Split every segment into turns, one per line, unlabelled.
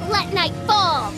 Let night fall!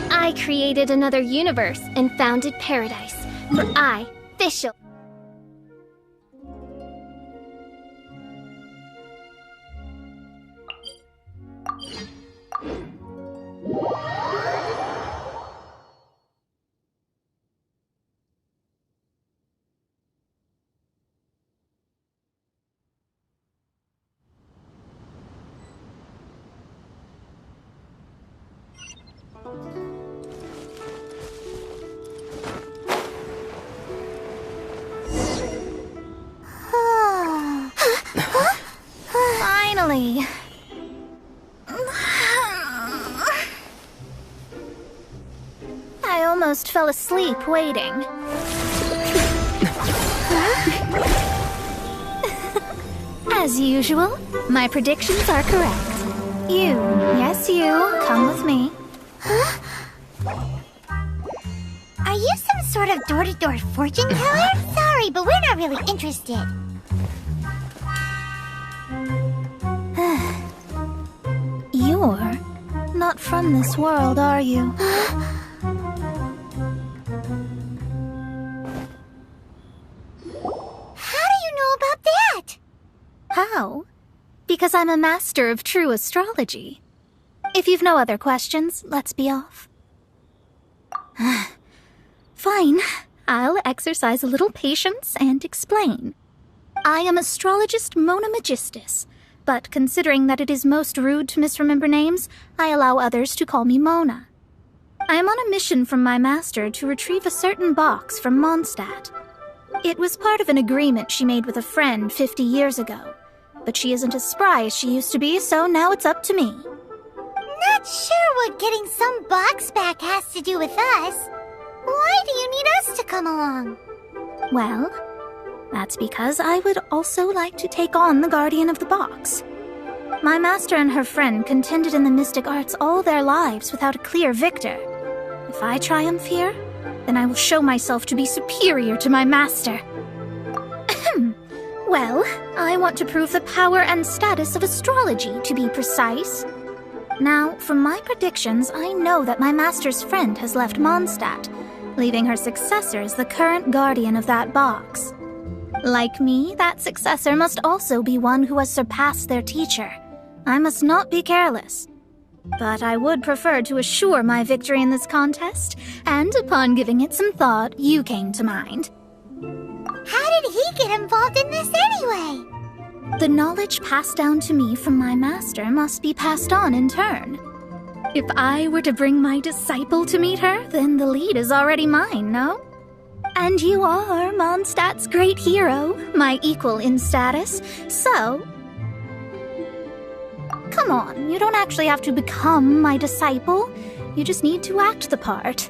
I created another universe and founded paradise, for I, Fischl. Finally. I almost fell asleep waiting. As usual, my predictions are correct. You, yes you, come with me.
Are you some sort of door-to-door fortune teller? Sorry, but we're not really interested.
You're not from this world, are you?
How do you know about that?
How? Because I'm a master of true astrology. If you've no other questions, let's be off. Fine. I'll exercise a little patience and explain. I am astrologist Mona Magistus, but considering that it is most rude to misremember names, I allow others to call me Mona. I am on a mission from my master to retrieve a certain box from Mondstadt. It was part of an agreement she made with a friend 50 years ago, but she isn't as spry as she used to be, so now it's up to me.
Not sure what getting some box back has to do with us. Why do you need us to come along?
Well, that's because I would also like to take on the guardian of the box. My master and her friend contended in the mystic arts all their lives without a clear victor. If I triumph here, then I will show myself to be superior to my master. Well, I want to prove the power and status of astrology, to be precise. Now, from my predictions, I know that my master's friend has left Mondstadt, leaving her successor as the current guardian of that box. Like me, that successor must also be one who has surpassed their teacher. I must not be careless. But I would prefer to assure my victory in this contest, and upon giving it some thought, you came to mind.
How did he get involved in this anyway?
The knowledge passed down to me from my master must be passed on in turn. If I were to bring my disciple to meet her, then the lead is already mine, no? And you are Mondstadt's great hero, my equal in status, so... Come on, you don't actually have to become my disciple. You just need to act the part.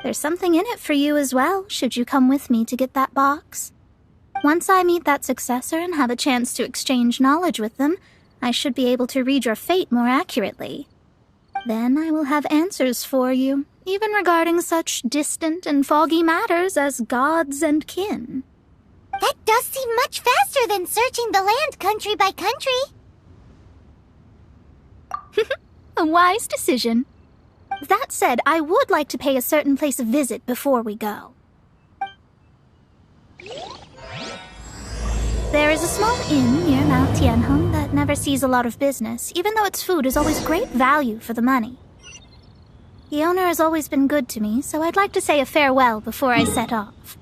There's something in it for you as well, should you come with me to get that box. Once I meet that successor and have a chance to exchange knowledge with them, I should be able to read your fate more accurately. Then I will have answers for you, even regarding such distant and foggy matters as gods and kin.
That does seem much faster than searching the land country by country.
A wise decision. That said, I would like to pay a certain place a visit before we go. There is a small inn near Mount Tianheng that never sees a lot of business, even though its food is always great value for the money. The owner has always been good to me, so I'd like to say a farewell before I set off.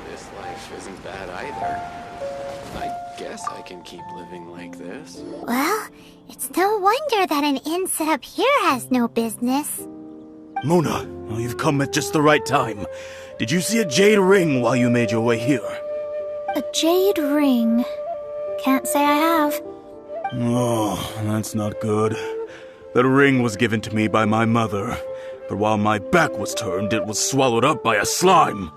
This life isn't bad either. I guess I can keep living like this.
Well, it's no wonder that an inn set up here has no business.
Mona, you've come at just the right time. Did you see a jade ring while you made your way here?
A jade ring. Can't say I have.
Oh, that's not good. That ring was given to me by my mother, but while my back was turned, it was swallowed up by a slime.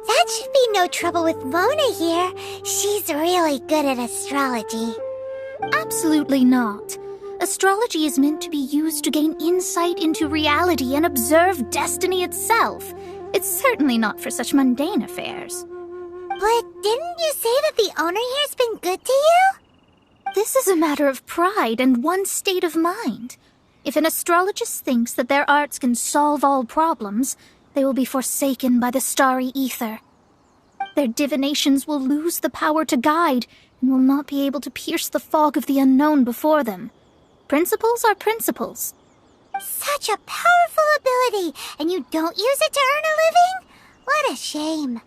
That should be no trouble with Mona here. She's really good at astrology.
Absolutely not. Astrology is meant to be used to gain insight into reality and observe destiny itself. It's certainly not for such mundane affairs.
But didn't you say that the owner here's been good to you?
This is a matter of pride and one's state of mind. If an astrologist thinks that their arts can solve all problems, they will be forsaken by the starry ether. Their divinations will lose the power to guide and will not be able to pierce the fog of the unknown before them. Principles are principles.
Such a powerful ability, and you don't use it to earn a living? What a shame.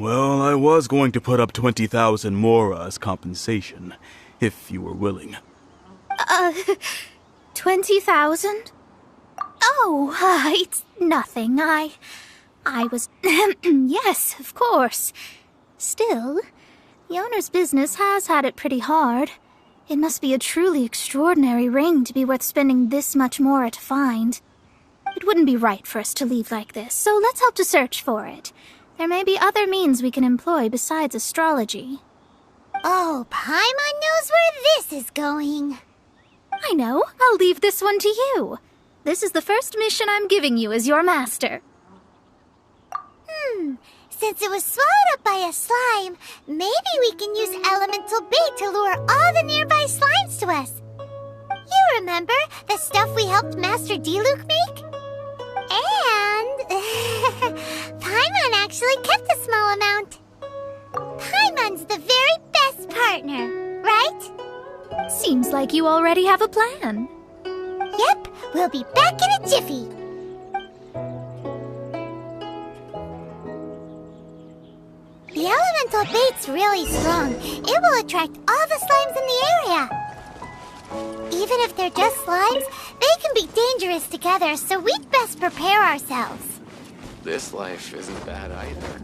Well, I was going to put up 20,000 mora as compensation, if you were willing.
20,000? Oh, it's nothing. I was... Yes, of course. Still, the owner's business has had it pretty hard. It must be a truly extraordinary ring to be worth spending this much more to find. It wouldn't be right for us to leave like this, so let's help to search for it. There may be other means we can employ besides astrology.
Oh, Paimon knows where this is going.
I know. I'll leave this one to you. This is the first mission I'm giving you as your master.
Since it was swallowed up by a slime, maybe we can use elemental bait to lure all the nearby slimes to us. You remember the stuff we helped Master Diluc make? And Paimon actually kept a small amount. Paimon's the very best partner, right?
Seems like you already have a plan.
Yep, we'll be back in a jiffy. The elemental bait's really strong. It will attract all the slimes in the area. Even if they're just slimes, they can be dangerous together, so we'd best prepare ourselves.
This life isn't bad either.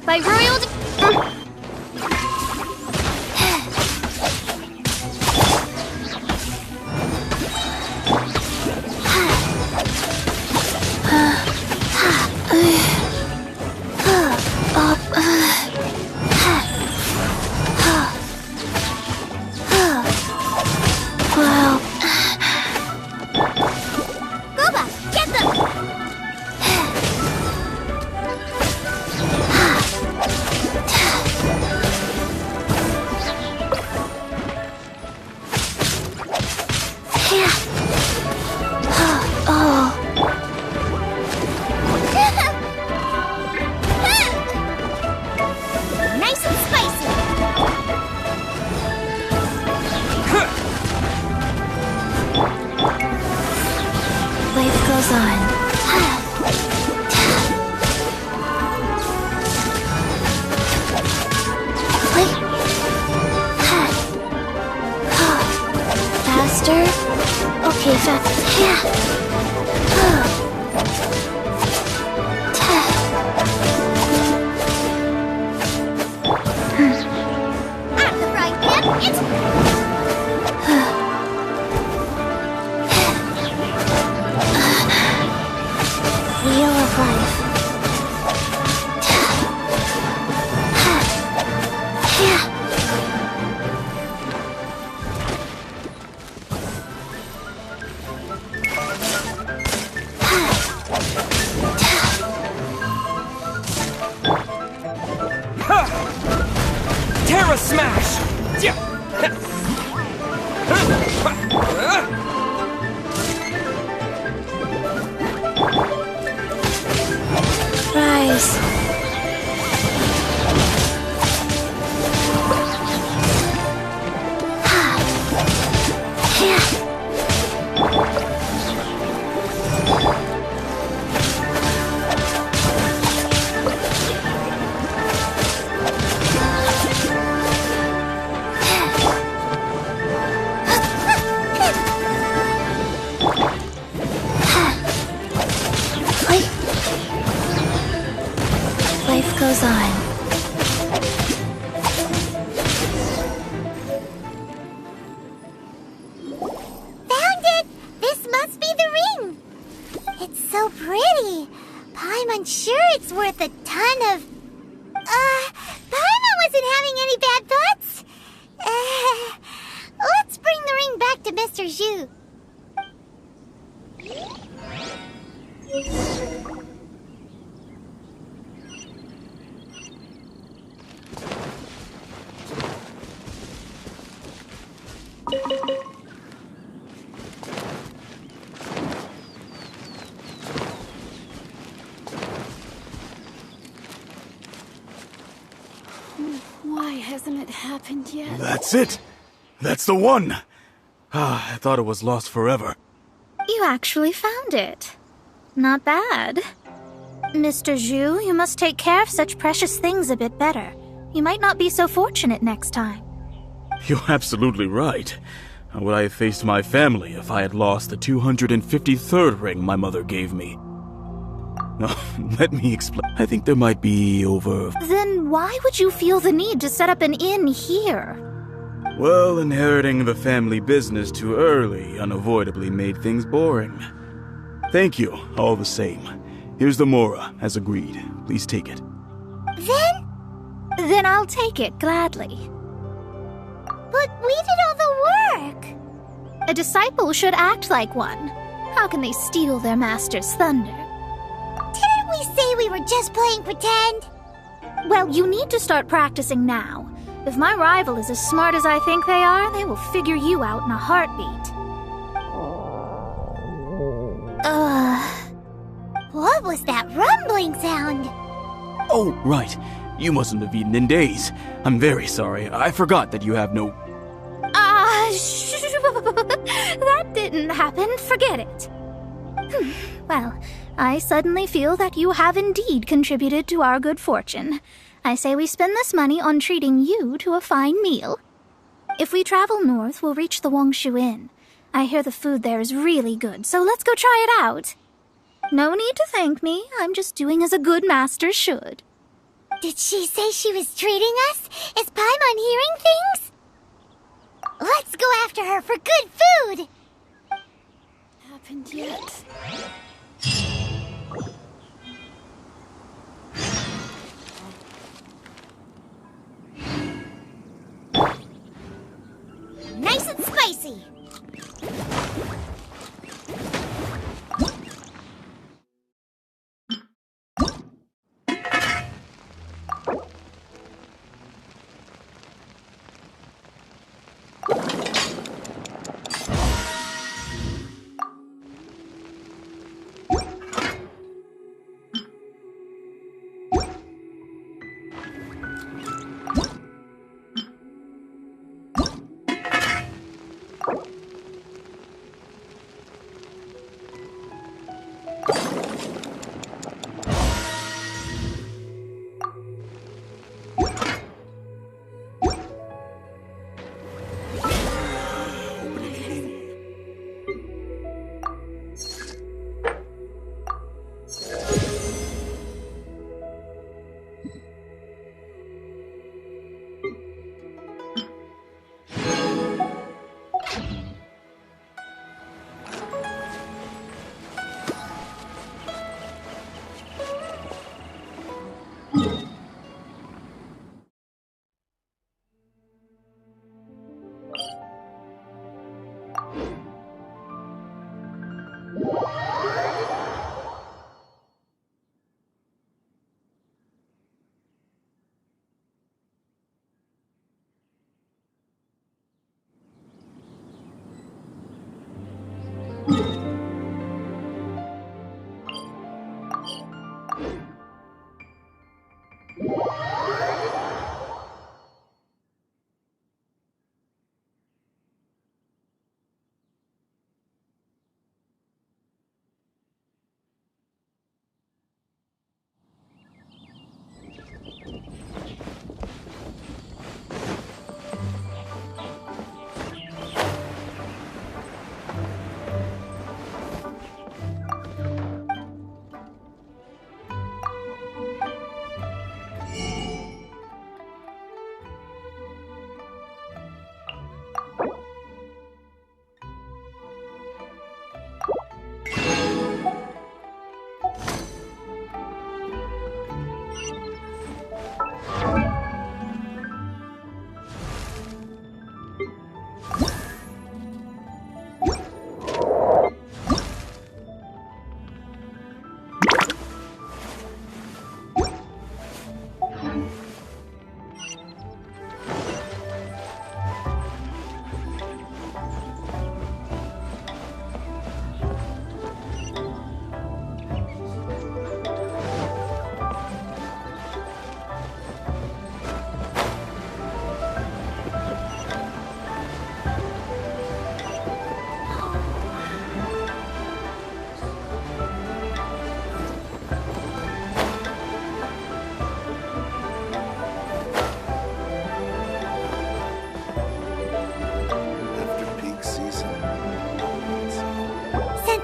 By royal
At the right hand, it's... Wheel of life.
Terra Smash!
Rise. Life goes on. Found it! This must be the ring! It's so pretty. Paimon sure it's worth a ton of... Paimon wasn't having any bad thoughts. Let's bring the ring back to Mr. Zhu.
Why hasn't it happened yet?
That's it! That's the one! I thought it was lost forever.
You actually found it. Not bad. Mr. Zhu, you must take care of such precious things a bit better. You might not be so fortunate next time.
You're absolutely right. How would I have faced my family if I had lost the 253rd ring my mother gave me? No, let me explain. I think there might be over...
Then why would you feel the need to set up an inn here?
Well, inheriting the family business too early unavoidably made things boring. Thank you, all the same. Here's the Mora, as agreed. Please take it.
Then I'll take it gladly.
But we did all the work.
A disciple should act like one. How can they steal their master's thunder?
Didn't we say we were just playing pretend?
Well, you need to start practicing now. If my rival is as smart as I think they are, they will figure you out in a heartbeat.
What was that rumbling sound?
Oh, right. You mustn't have eaten in days. I'm very sorry. I forgot that you have no...
That didn't happen. Forget it. Well, I suddenly feel that you have indeed contributed to our good fortune. I say we spend this money on treating you to a fine meal. If we travel north, we'll reach the Wongshu Inn. I hear the food there is really good, so let's go try it out. No need to thank me. I'm just doing as a good master should.
Did she say she was treating us? Is Paimon hearing things? Let's go after her for good food!
Happened yet?
Nice and spicy!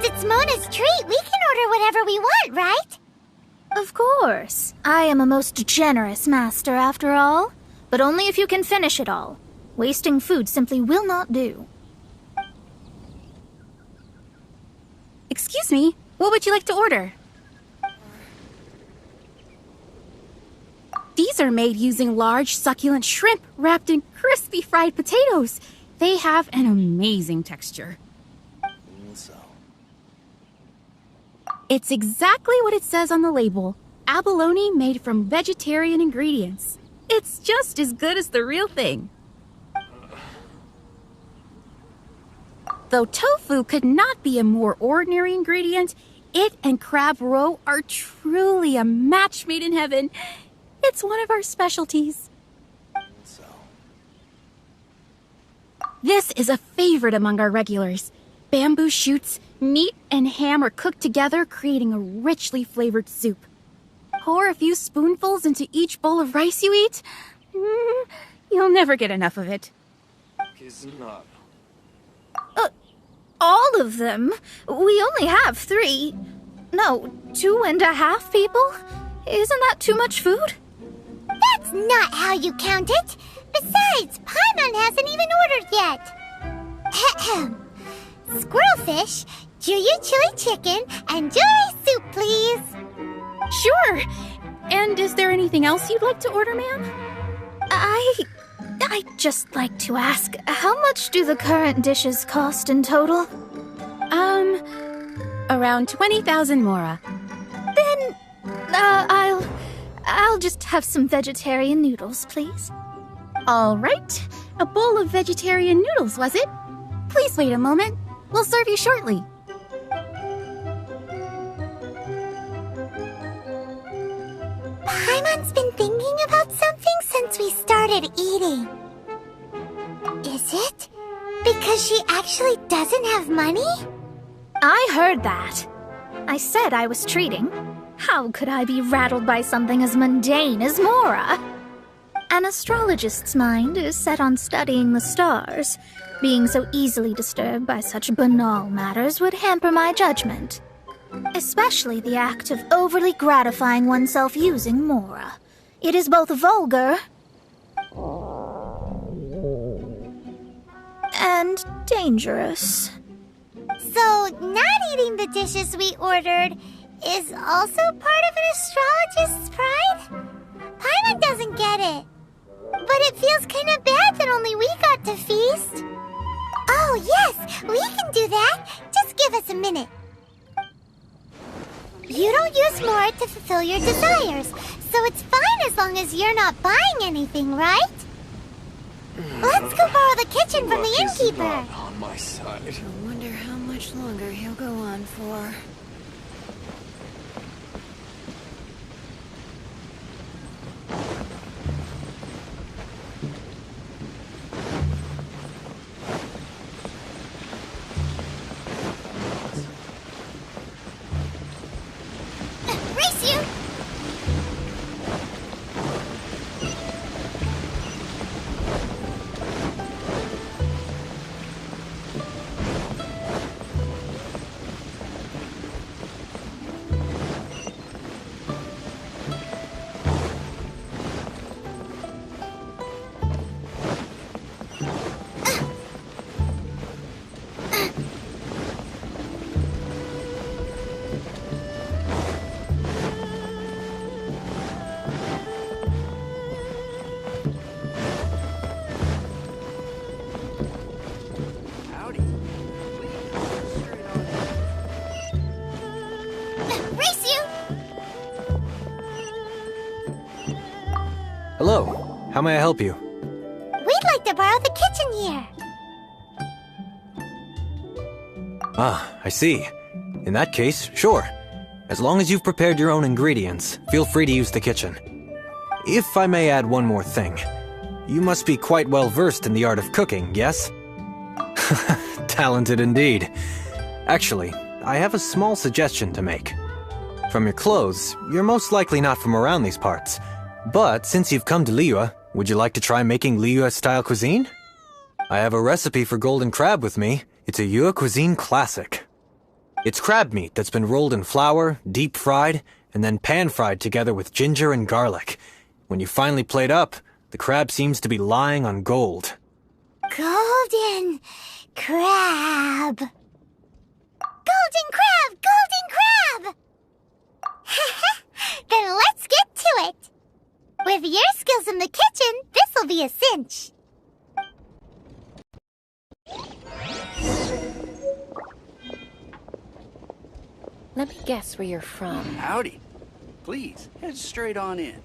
Since it's Mona's treat, we can order whatever we want, right?
Of course. I am a most generous master, after all. But only if you can finish it all. Wasting food simply will not do.
Excuse me, what would you like to order? These are made using large, succulent shrimp wrapped in crispy fried potatoes. They have an amazing texture. It's exactly what it says on the label. Abalone made from vegetarian ingredients. It's just as good as the real thing. Though tofu could not be a more ordinary ingredient, it and crab roe are truly a match made in heaven. It's one of our specialties. This is a favorite among our regulars. Bamboo shoots, meat, and ham are cooked together, creating a richly flavored soup. Pour a few spoonfuls into each bowl of rice you eat. You'll never get enough of it.
All of them? We only have 3. No, 2.5 people? Isn't that too much food?
That's not how you count it. Besides, Paimon hasn't even ordered yet. Ahem. Squirrelfish, Juyu chili chicken, and jewelry soup, please.
Sure. And is there anything else you'd like to order, ma'am?
I'd just like to ask, how much do the current dishes cost in total?
Around 20,000 mora.
Then, I'll just have some vegetarian noodles, please.
All right. A bowl of vegetarian noodles, was it? Please wait a moment. We'll serve you shortly.
Paimon's been thinking about something since we started eating. Is it because she actually doesn't have money?
I heard that. I said I was treating. How could I be rattled by something as mundane as Mora? An astrologist's mind is set on studying the stars. Being so easily disturbed by such banal matters would hamper my judgment. Especially the act of overly gratifying oneself using Mora. It is both vulgar and dangerous.
So, not eating the dishes we ordered is also part of an astrologist's pride? Paimon doesn't get it. But it feels kind of bad that only we got to feast. Oh, yes, we can do that. Just give us a minute. You don't use more to fulfill your desires, so it's fine as long as you're not buying anything, right? Let's go borrow the kitchen from the innkeeper.
Not on my side.
I wonder how much longer he'll go on for.
Race you!
Hello, how may I help you?
We'd like to borrow the kitchen here.
Ah, I see. In that case, sure. As long as you've prepared your own ingredients, feel free to use the kitchen. If I may add one more thing, you must be quite well versed in the art of cooking, yes? Talented indeed. Actually, I have a small suggestion to make. From your clothes, you're most likely not from around these parts. But since you've come to Liyue, would you like to try making Liyue-style cuisine? I have a recipe for golden crab with me. It's a Yue cuisine classic. It's crab meat that's been rolled in flour, deep fried, and then pan-fried together with ginger and garlic. When you finally plate up, the crab seems to be lying on gold.
Golden crab. Golden crab! Golden crab! Then let's get to it. With your skills in the kitchen, this'll be a cinch.
Let me guess where you're from.
Howdy. Please, head straight on in.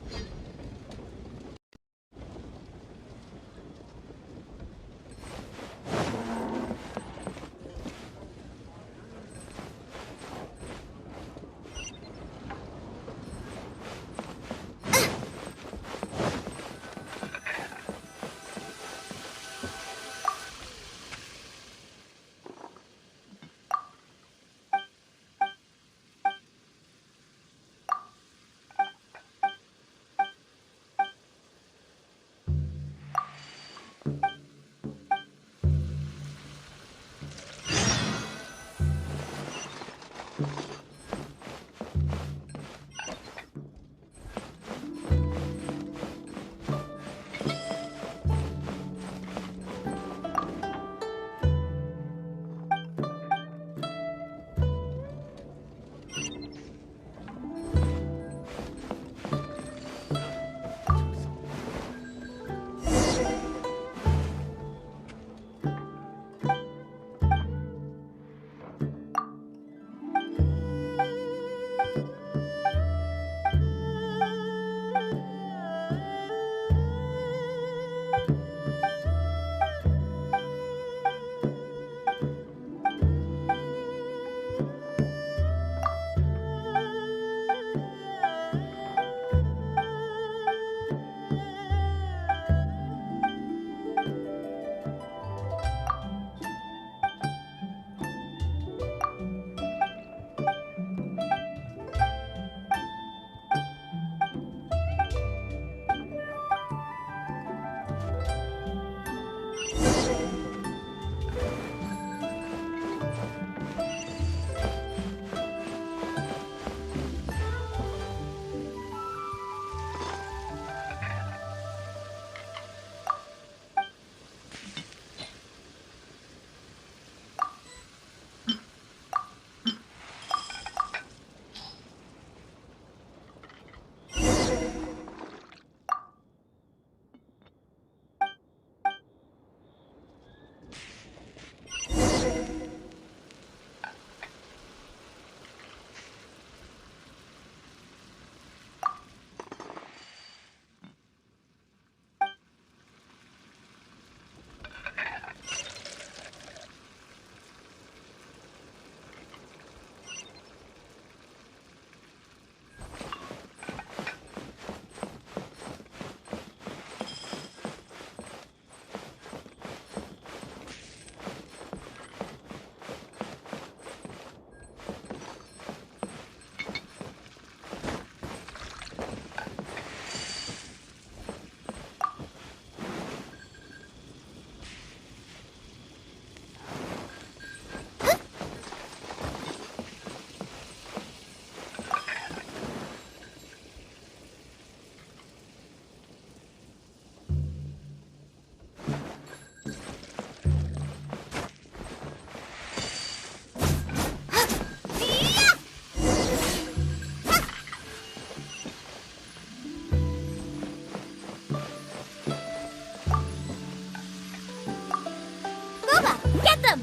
Get them!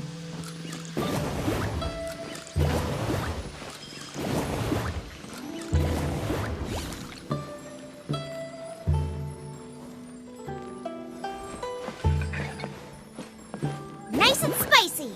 Nice and spicy!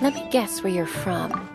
Let me guess where you're from.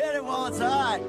Hit it while it's hot.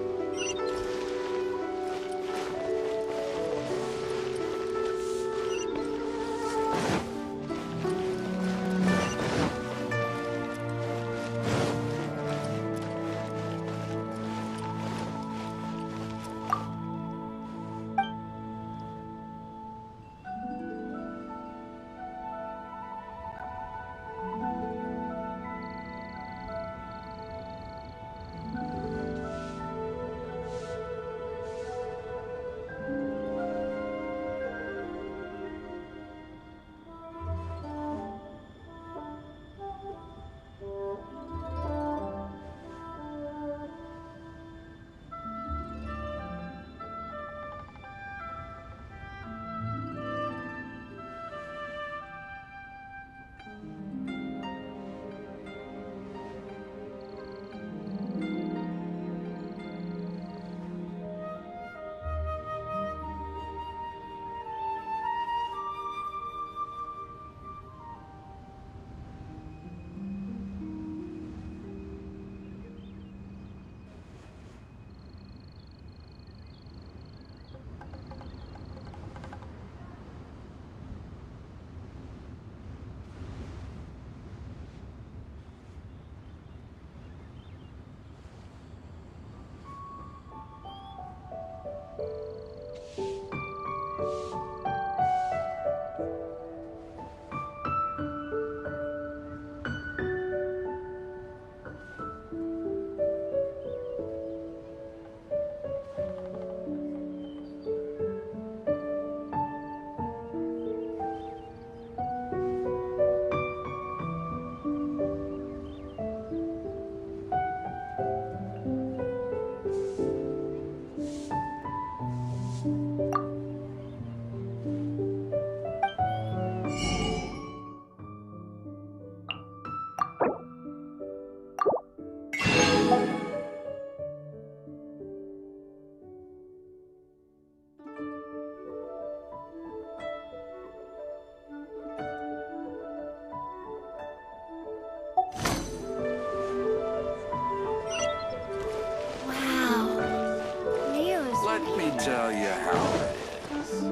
Let me tell you how it is.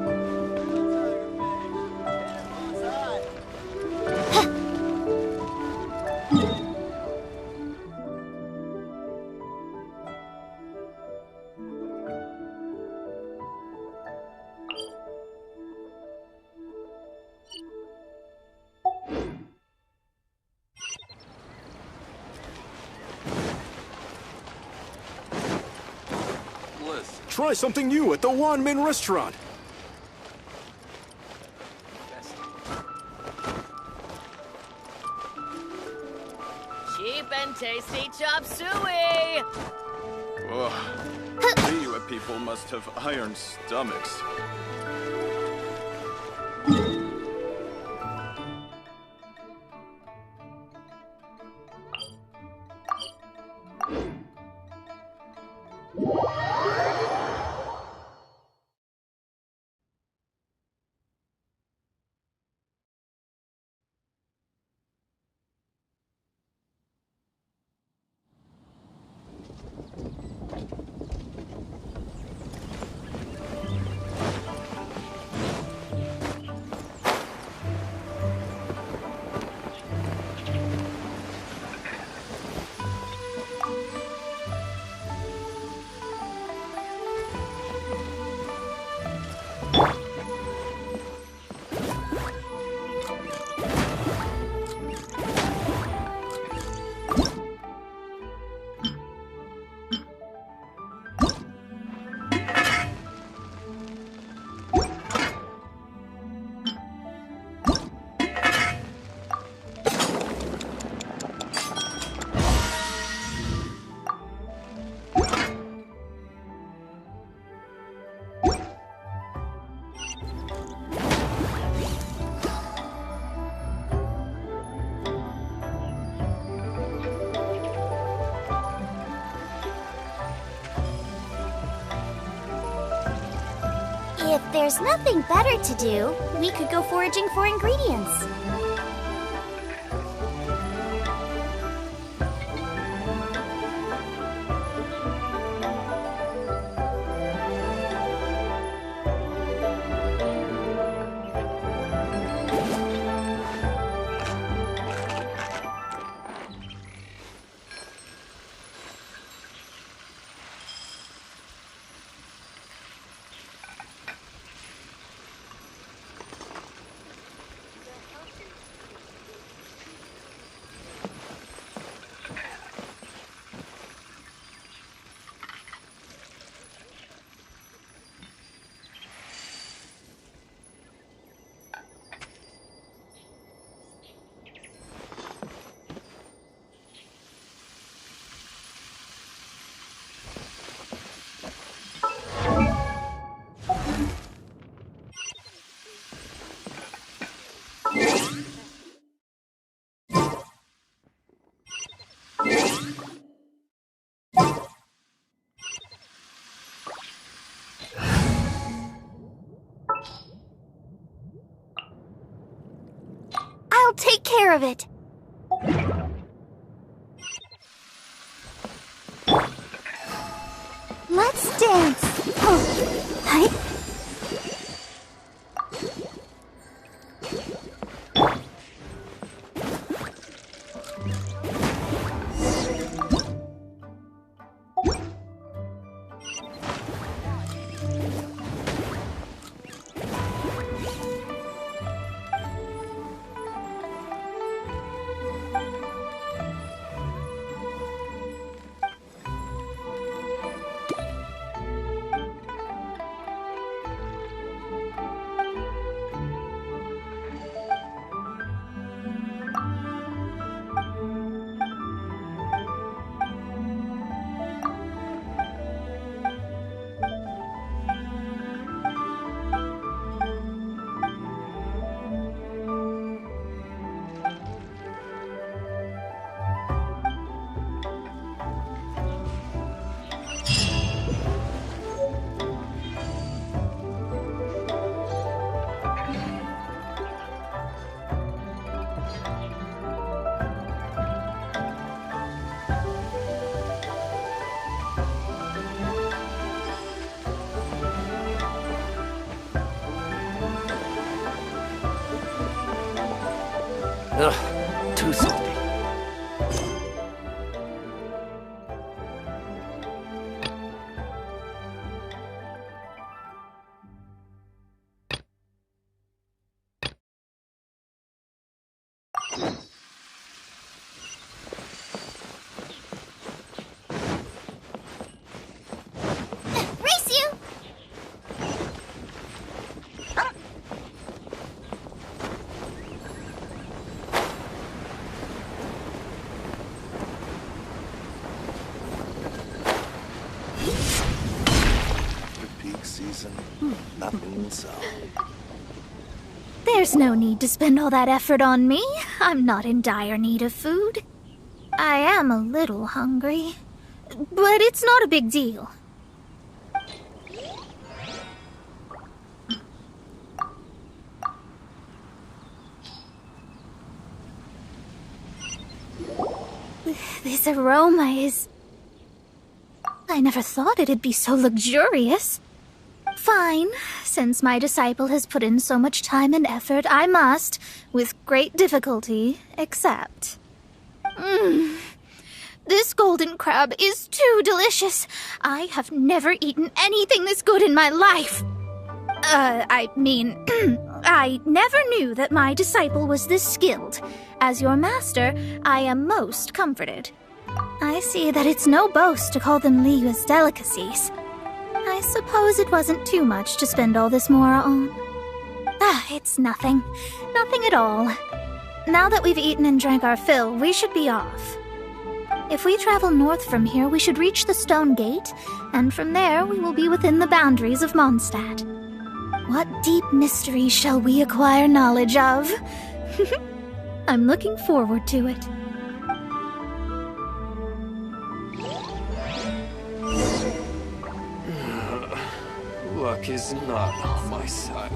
Try something new at the Wan Min restaurant.
Cheap and tasty chop suey!
Ugh. You people must have iron stomachs.
If there's nothing better to do, we could go foraging for ingredients.
care of it.
Let's dance. Oh, hi.
Ugh, too salty.
Race you!
Peak season, nothing so.
There's no need to spend all that effort on me. I'm not in dire need of food. I am a little hungry, but it's not a big deal. This aroma is... I never thought it'd be so luxurious. Fine. Since my disciple has put in so much time and effort, I must, with great difficulty, accept. This golden crab is too delicious. I have never eaten anything this good in my life. I never knew that my disciple was this skilled. As your master, I am most comforted. I see that it's no boast to call them Liyue's delicacies. I suppose it wasn't too much to spend all this mora on. It's nothing. Nothing at all. Now that we've eaten and drank our fill, we should be off. If we travel north from here, we should reach the Stone Gate, and from there we will be within the boundaries of Mondstadt. What deep mystery shall we acquire knowledge of? I'm looking forward to it.
Luck is not on my side.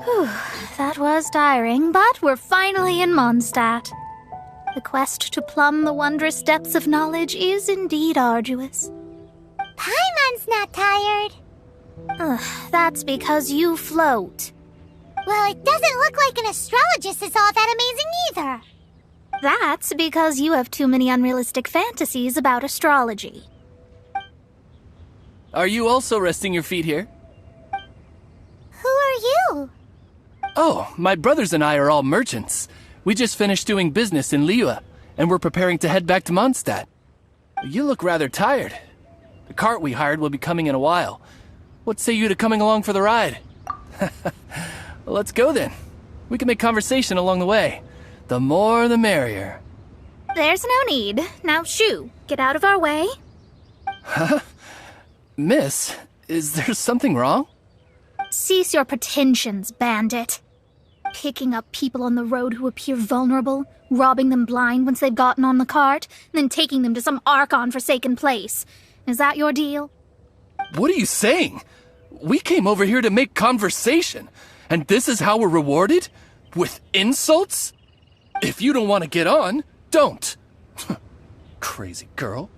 Whew, that was tiring, but we're finally in Mondstadt. The quest to plumb the wondrous depths of knowledge is indeed arduous.
Paimon's not tired.
That's because you float.
Well, it doesn't look like an astrologist is all that amazing either.
That's because you have too many unrealistic fantasies about astrology.
Are you also resting your feet here?
Who are you?
Oh, my brothers and I are all merchants. We just finished doing business in Liyue, and we're preparing to head back to Mondstadt. You look rather tired. The cart we hired will be coming in a while. What say you to coming along for the ride? Well, let's go then. We can make conversation along the way. The more the merrier.
There's no need. Now shoo, get out of our way.
Huh? Miss, is there something wrong?
Cease your pretensions, bandit. Picking up people on the road who appear vulnerable, robbing them blind once they've gotten on the cart, and then taking them to some Archon-forsaken place. Is that your deal?
What are you saying? We came over here to make conversation, and this is how we're rewarded? With insults? If you don't want to get on, don't. Crazy girl.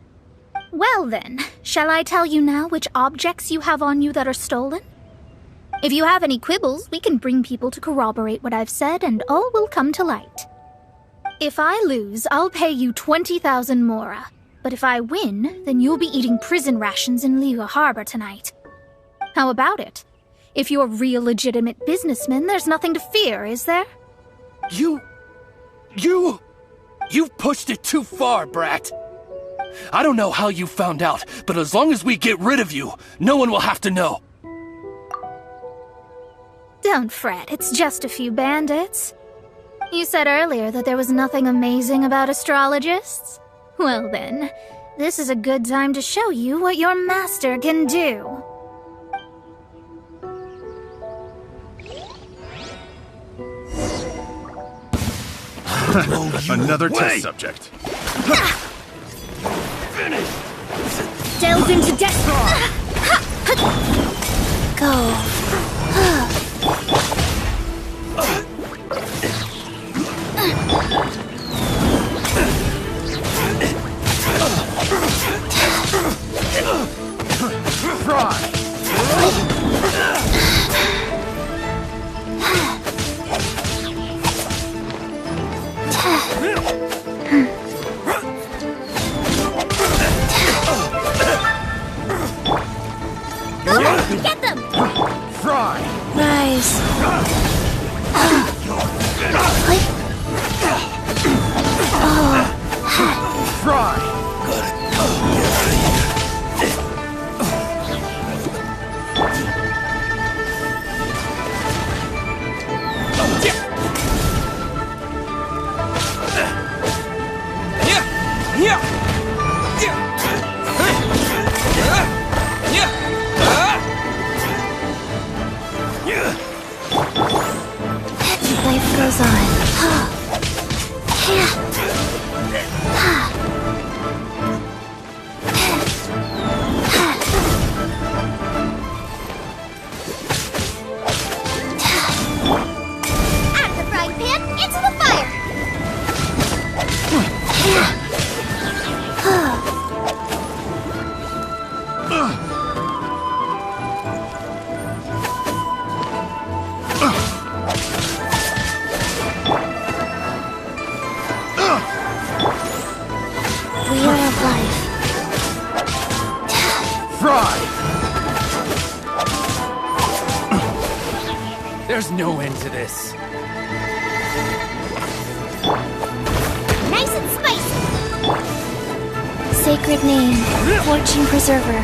Well then, shall I tell you now which objects you have on you that are stolen? If you have any quibbles, we can bring people to corroborate what I've said, and all will come to light. If I lose, I'll pay you 20,000 mora. But if I win, then you'll be eating prison rations in Liyue Harbor tonight. How about it? If you're real legitimate businessmen, there's nothing to fear, is there?
You've pushed it too far, brat. I don't know how you found out, but as long as we get rid of you, no one will have to know.
Don't fret, it's just a few bandits. You said earlier that there was nothing amazing about astrologists? Well then, this is a good time to show you what your master can do.
Another test subject.
Delve into death. Go.
Get them!
Fry!
Rise.
Fry!
Life goes on.
Out of the frying pan, into the fire!
Wheel of life.
Fry!
There's no end to this.
Nice and spicy!
Sacred name. Fortune preserver.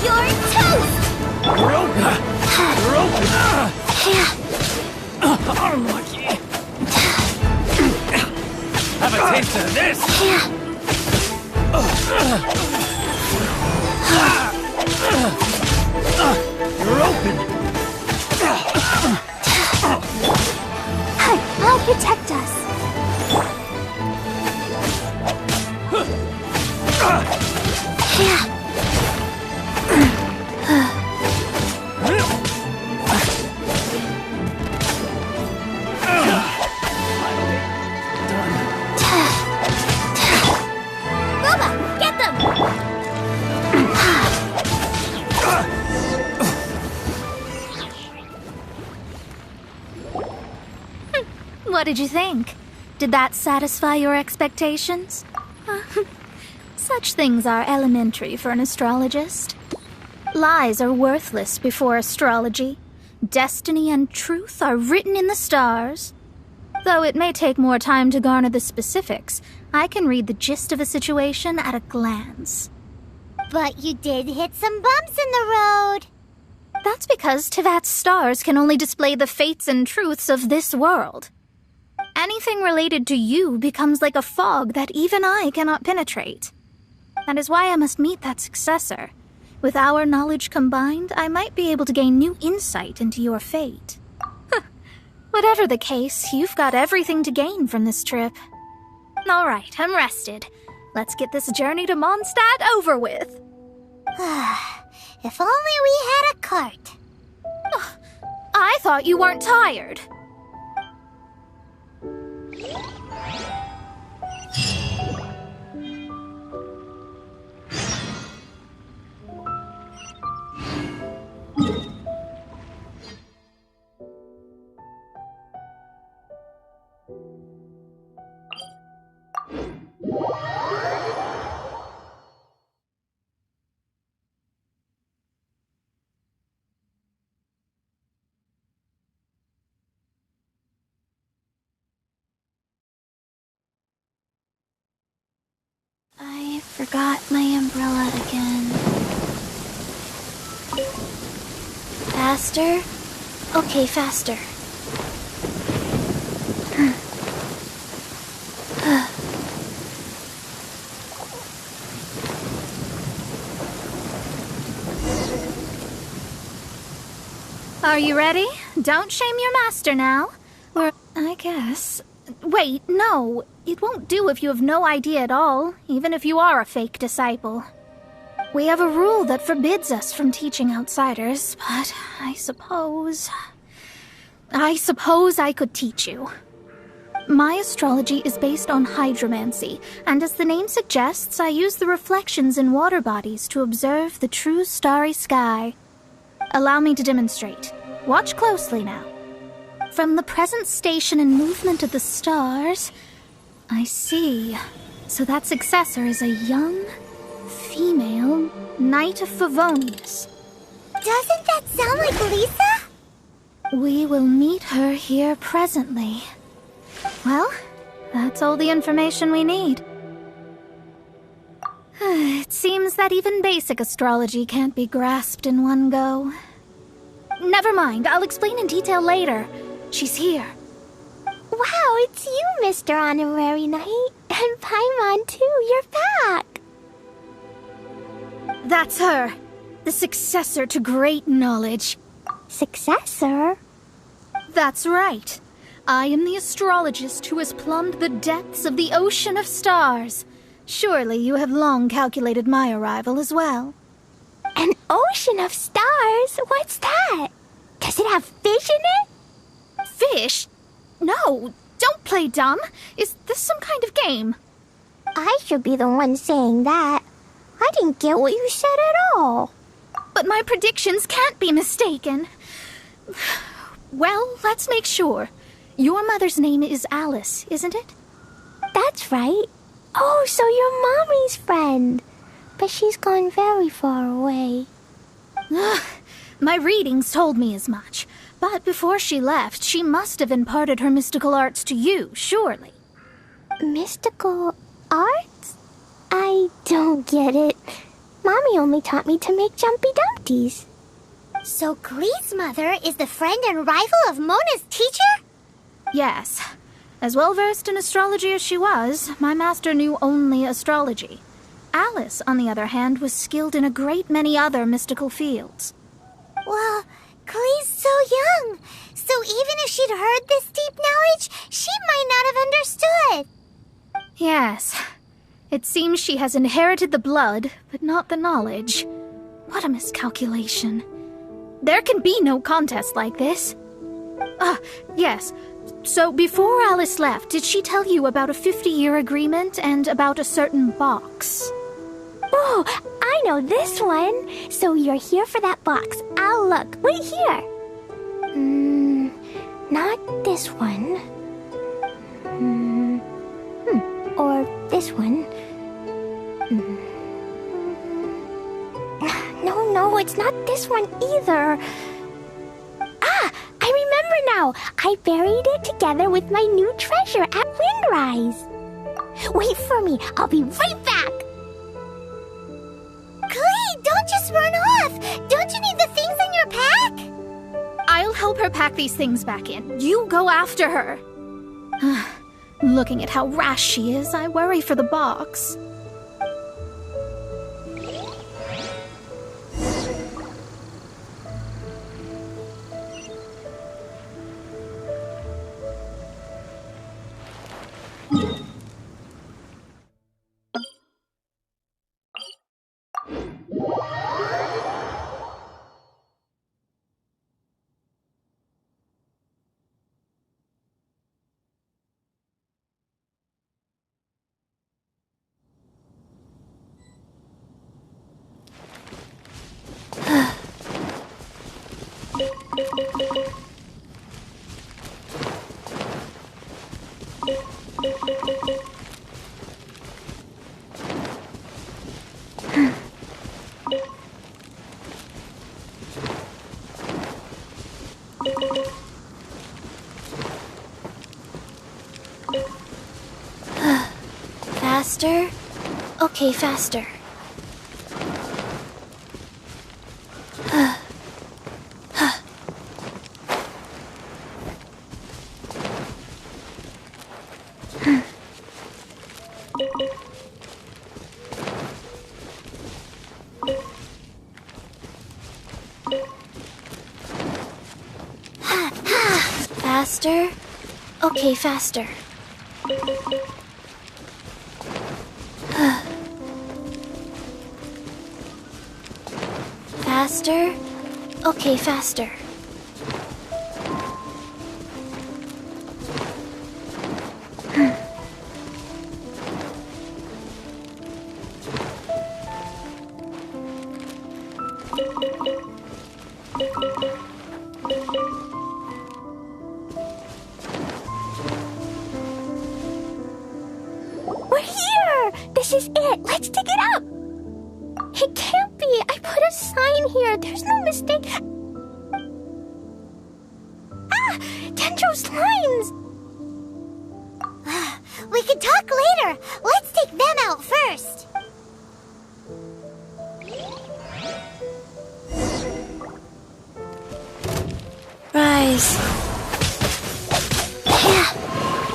You're toast!
Unlucky. Have a taste of this.
You're open!
I'll protect us. What did you think? Did that satisfy your expectations? Such things are elementary for an astrologist. Lies are worthless before astrology. Destiny and truth are written in the stars. Though it may take more time to garner the specifics, I can read the gist of a situation at a glance.
But you did hit some bumps in the road.
That's because Tevat's stars can only display the fates and truths of this world. Anything related to you becomes like a fog that even I cannot penetrate. That is why I must meet that successor. With our knowledge combined, I might be able to gain new insight into your fate. Whatever the case, you've got everything to gain from this trip. All right, I'm rested. Let's get this journey to Mondstadt over with.
If only we had a cart.
I thought you weren't tired. I forgot my umbrella again. Faster? Okay, faster. Are you ready? Don't shame your master now. Or, I guess... Wait, no. It won't do if you have no idea at all, even if you are a fake disciple. We have a rule that forbids us from teaching outsiders, but I suppose I could teach you. My astrology is based on hydromancy, and as the name suggests, I use the reflections in water bodies to observe the true starry sky. Allow me to demonstrate. Watch closely now. From the present station and movement of the stars, I see. So that successor is a young, female Knight of Favonius.
Doesn't that sound like Lisa?
We will meet her here presently. Well, that's all the information we need. It seems that even basic astrology can't be grasped in one go. Never mind, I'll explain in detail later. She's here.
Wow, it's you, Mr. Honorary Knight. And Paimon, too, you're back.
That's her. The successor to great knowledge.
Successor?
That's right. I am the astrologist who has plumbed the depths of the ocean of stars. Surely you have long calculated my arrival as well.
An ocean of stars? What's that? Does it have fish in it?
Fish? No, don't play dumb. Is this some kind of game?
I should be the one saying that. I didn't get what you said at all.
But my predictions can't be mistaken. Well, let's make sure. Your mother's name is Alice, isn't it?
That's right. Oh, so you're Mommy's friend. But she's gone very far away.
My readings told me as much. But before she left, she must have imparted her mystical arts to you, surely.
Mystical arts? I don't get it. Mommy only taught me to make jumpy dumpties. So Glee's mother is the friend and rival of Mona's teacher?
Yes. As well-versed in astrology as she was, my master knew only astrology. Alice, on the other hand, was skilled in a great many other mystical fields.
Well, Glee's so young, so even if she'd heard this deep knowledge, she might not have understood.
Yes. It seems she has inherited the blood, but not the knowledge. What a miscalculation. There can be no contest like this. Yes. So before Alice left, did she tell you about a 50-year agreement and about a certain box?
Oh, I know this one. So you're here for that box. I'll look. Wait here. Not this one. Or this one. No, it's not this one either. Ah, I remember now. I buried it together with my new treasure at Windrise. Wait for me. I'll be right back. Clee, don't just run off. Don't you need the things in your pack?
I'll help her pack these things back in. You go after her. Looking at how rash she is, I worry for the box.
Faster? Okay, faster. Faster? Okay, faster. Faster? Okay, faster. We're here! This is it! Let's dig it up! It can't be! I put a sign here! There's no mistake! Ah! Dendro slimes! We can talk later! Let's take them out first! Rise.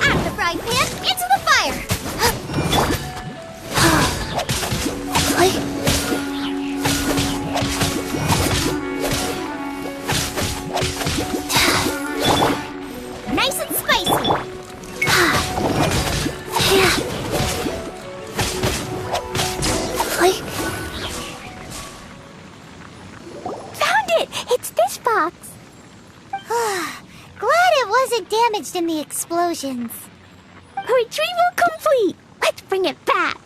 Out of the frying pan, into the fire! Nice and spicy! Found it! It's this box! Glad it wasn't damaged in the explosions. Retrieval complete! Let's bring it back!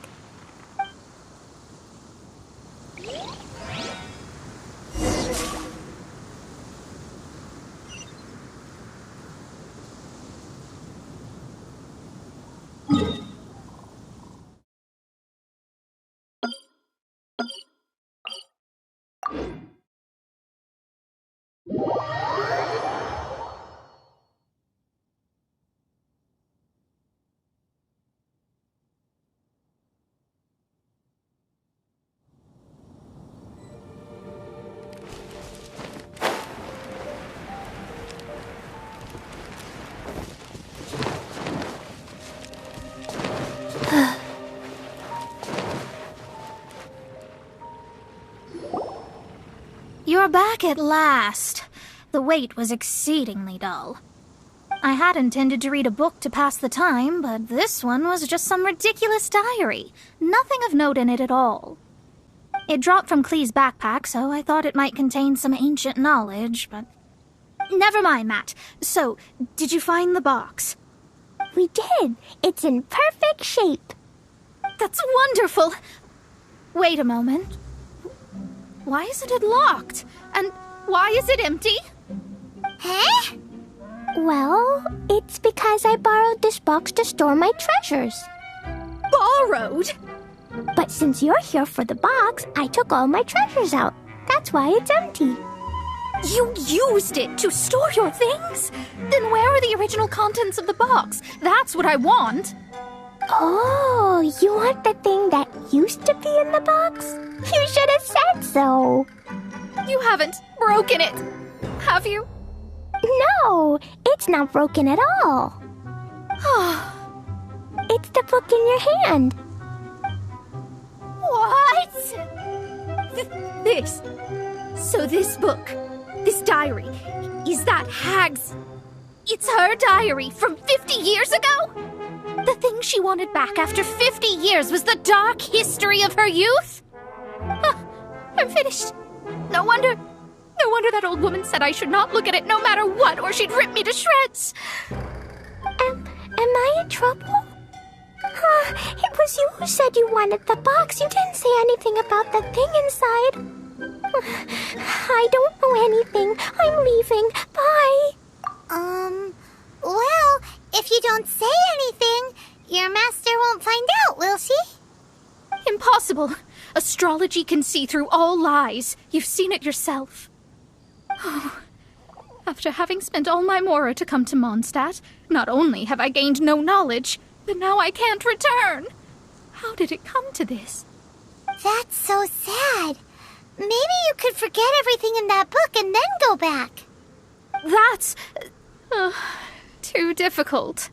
You're back at last. The wait was exceedingly dull. I had intended to read a book to pass the time, but this one was just some ridiculous diary. Nothing of note in it at all. It dropped from Clee's backpack, so I thought it might contain some ancient knowledge, but... Never mind that. So, did you find the box?
We did. It's in perfect shape.
That's wonderful! Wait a moment. Why isn't it locked? And why is it empty?
Huh? Well, it's because I borrowed this box to store my treasures.
borrowed.
But since you're here for the box, I took all my treasures out. That's why it's empty.
You used it to store your things? Then where are the original contents of the box? That's what I want.
Oh, you want the thing that used to be in the box? You should have said so.
You haven't broken it, have you?
No, it's not broken at all. It's the book in your hand.
What? This. So this book, this diary, is that Hag's? It's her diary from 50 years ago? The thing she wanted back after 50 years was the dark history of her youth? I'm finished. No wonder that old woman said I should not look at it no matter what, or she'd rip me to shreds.
Am I in trouble? It was you who said you wanted the box. You didn't say anything about the thing inside. I don't know anything. I'm leaving. Bye.
Well, if you don't say anything, your master won't find out, will she?
Impossible. Astrology can see through all lies. You've seen it yourself. After having spent all my mora to come to Mondstadt, not only have I gained no knowledge, but now I can't return. How did it come to this?
That's so sad. Maybe you could forget everything in that book and then go back.
That's too difficult.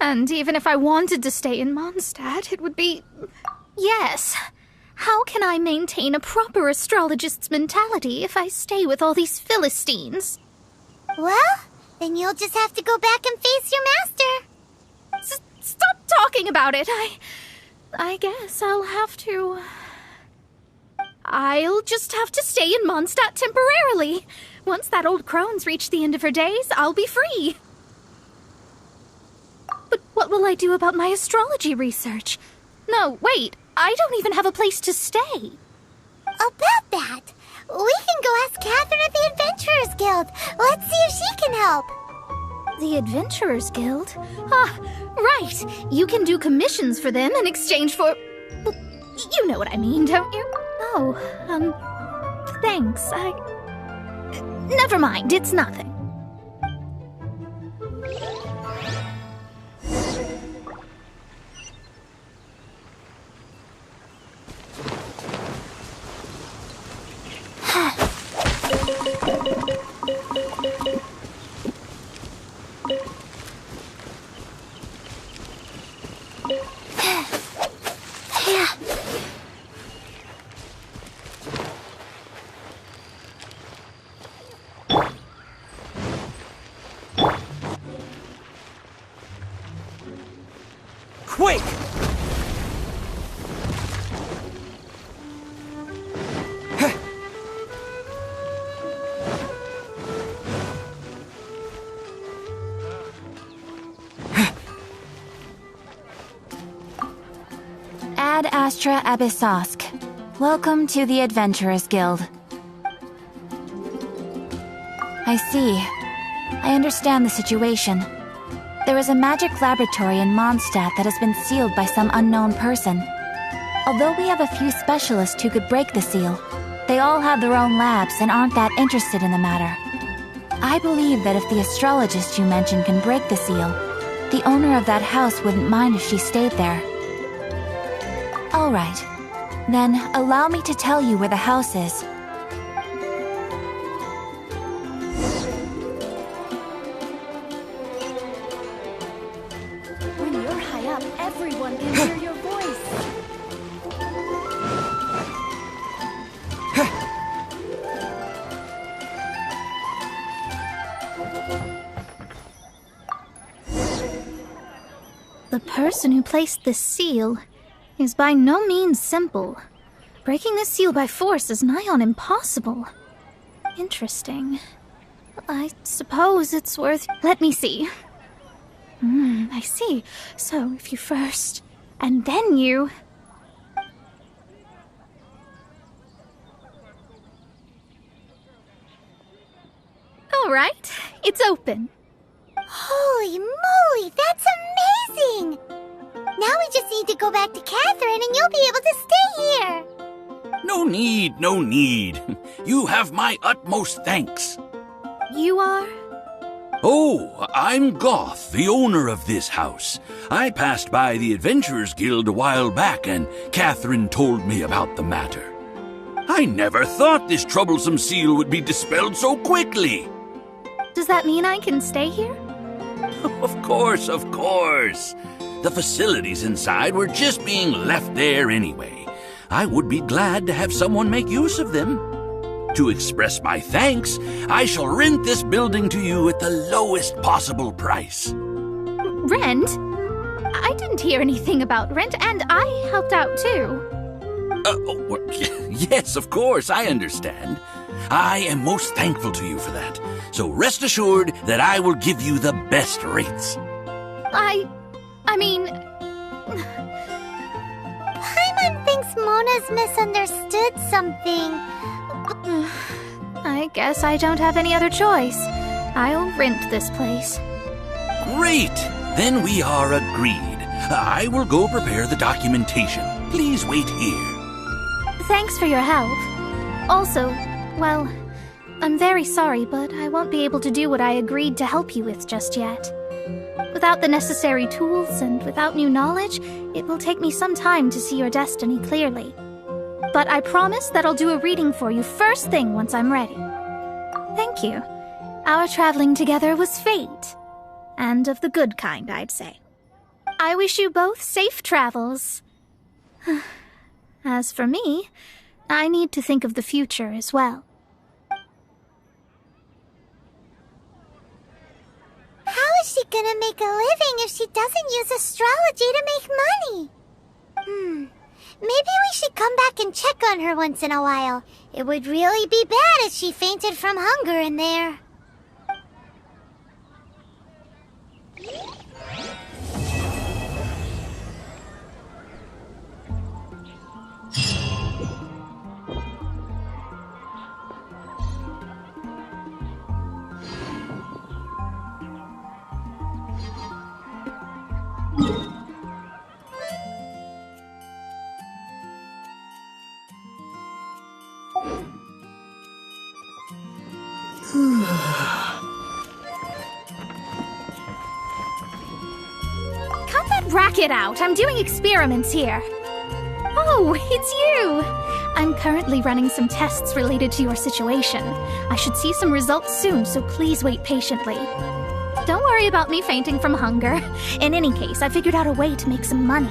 And even if I wanted to stay in Mondstadt, it would be... Yes. How can I maintain a proper astrologist's mentality if I stay with all these Philistines?
Well, then you'll just have to go back and face your master.
Stop talking about it. I guess I'll just have to stay in Mondstadt temporarily. Once that old crone's reached the end of her days, I'll be free. But what will I do about my astrology research? No, wait, I don't even have a place to stay.
About that, we can go ask Catherine at the Adventurers Guild. Let's see if she can help.
The Adventurers Guild? Ah, right. You can do commissions for them in exchange for... Well, you know what I mean, don't you? Oh, thanks. Never mind, it's nothing.
Quick!
Ad Astra Abyssosk. Welcome to the Adventurers Guild. I see. I understand the situation. There is a magic laboratory in Mondstadt that has been sealed by some unknown person. Although we have a few specialists who could break the seal, they all have their own labs and aren't that interested in the matter. I believe that if the astrologist you mentioned can break the seal, the owner of that house wouldn't mind if she stayed there. All right. Then allow me to tell you where the house is. When you're high up, everyone can hear your voice.
The person who placed the seal is by no means simple. Breaking the seal by force is nigh on impossible. Interesting. I suppose it's worth... Let me see. I see. So, if you first, and then you... Alright, it's open.
Holy moly, that's amazing!
Now we just need to go back to Catherine and you'll be able to stay here.
No need, no need. You have my utmost thanks.
You are?
Oh, I'm Goth, the owner of this house. I passed by the Adventurers Guild a while back and Catherine told me about the matter. I never thought this troublesome seal would be dispelled so quickly.
Does that mean I can stay here?
Of course, of course. The facilities inside were just being left there anyway. I would be glad to have someone make use of them. To express my thanks, I shall rent this building to you at the lowest possible price.
Rent? I didn't hear anything about rent, and I helped out too.
Yes, of course, I understand. I am most thankful to you for that. So rest assured that I will give you the best rates.
I mean...
Paimon thinks Mona's misunderstood something.
I guess I don't have any other choice. I'll rent this place.
Great! Then we are agreed. I will go prepare the documentation. Please wait here.
Thanks for your help. Also, well, I'm very sorry, but I won't be able to do what I agreed to help you with just yet. Without the necessary tools and without new knowledge, it will take me some time to see your destiny clearly. But I promise that I'll do a reading for you first thing once I'm ready. Thank you. Our traveling together was fate. And of the good kind, I'd say. I wish you both safe travels. As for me, I need to think of the future as well.
How is she gonna make a living if she doesn't use astrology to make money? Maybe we should come back and check on her once in a while. It would really be bad if she fainted from hunger in there.
Cut that racket out! I'm doing experiments here. Oh, it's you! I'm currently running some tests related to your situation. I should see some results soon, so please wait patiently. Don't worry about me fainting from hunger. In any case, I figured out a way to make some money.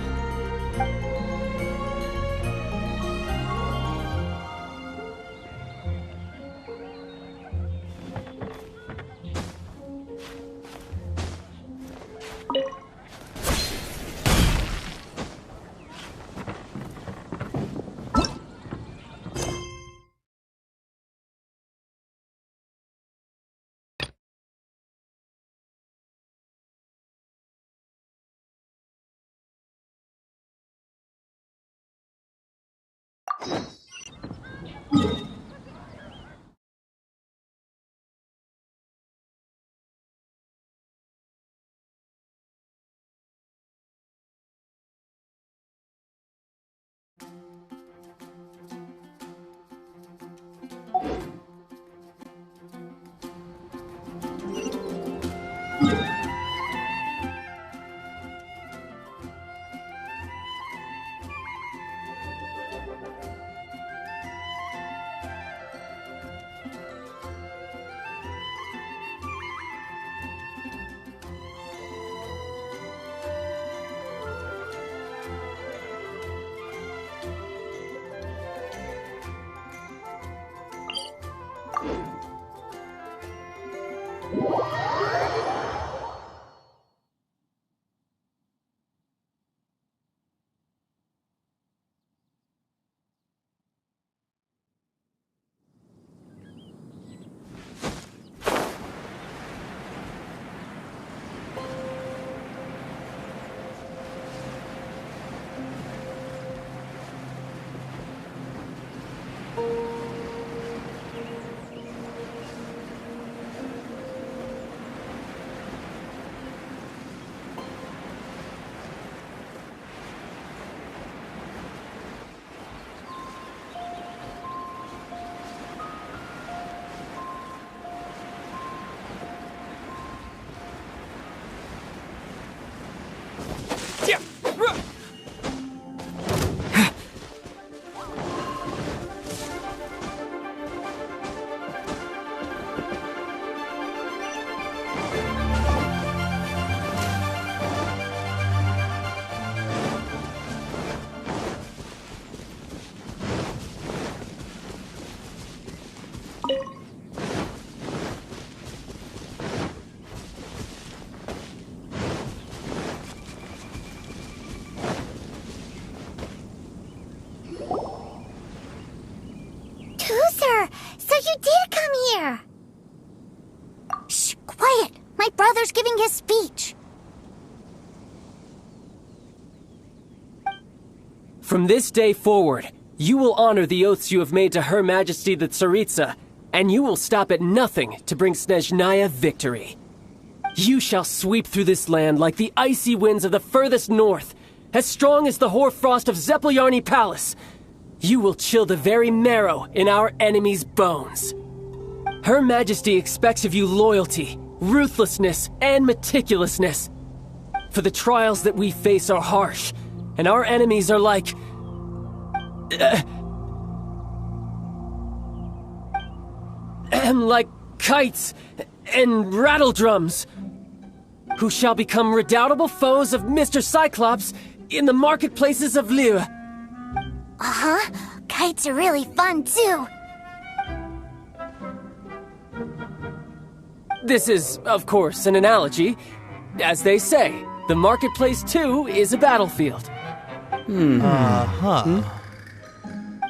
brother's giving his speech.
From this day forward, you will honor the oaths you have made to Her Majesty the Tsaritsa, and you will stop at nothing to bring Snezhnaya victory. You shall sweep through this land like the icy winds of the furthest north, as strong as the hoarfrost of Zepelyarny Palace. You will chill the very marrow in our enemies' bones. Her Majesty expects of you loyalty, ruthlessness, and meticulousness. For the trials that we face are harsh, and our enemies are like kites and rattledrums, who shall become redoubtable foes of Mr. Cyclops in the marketplaces of Liyue.
Uh-huh. Kites are really fun, too.
This is, of course, an analogy. As they say, the marketplace, too, is a battlefield.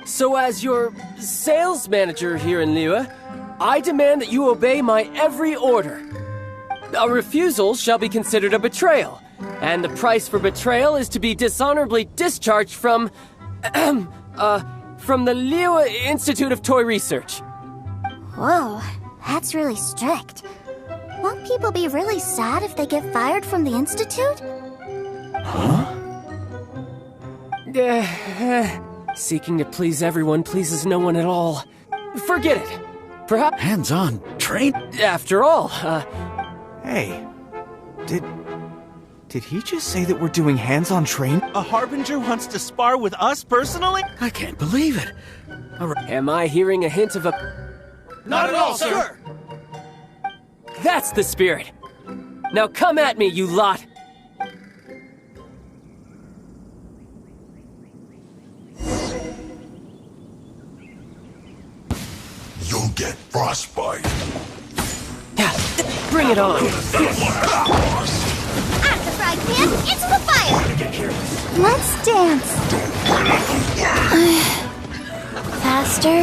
So as your sales manager here in Liyue, I demand that you obey my every order. A refusal shall be considered a betrayal, and the price for betrayal is to be dishonorably discharged from the Liyue Institute of Toy Research.
Whoa, that's really strict. Won't people be really sad if they get fired from the Institute?
Seeking to please everyone pleases no one at all. Forget it. Perhaps
hands-on train.
After all,
Hey, did he just say that we're doing hands-on train? A Harbinger wants to spar with us personally?
I can't believe it.
Am I hearing a hint of a...
Not at all, sir!
That's the spirit. Now come at me, you lot.
You'll get frostbite.
Bring it on.
Out of the frying pan, into the fire! Let's dance. Faster.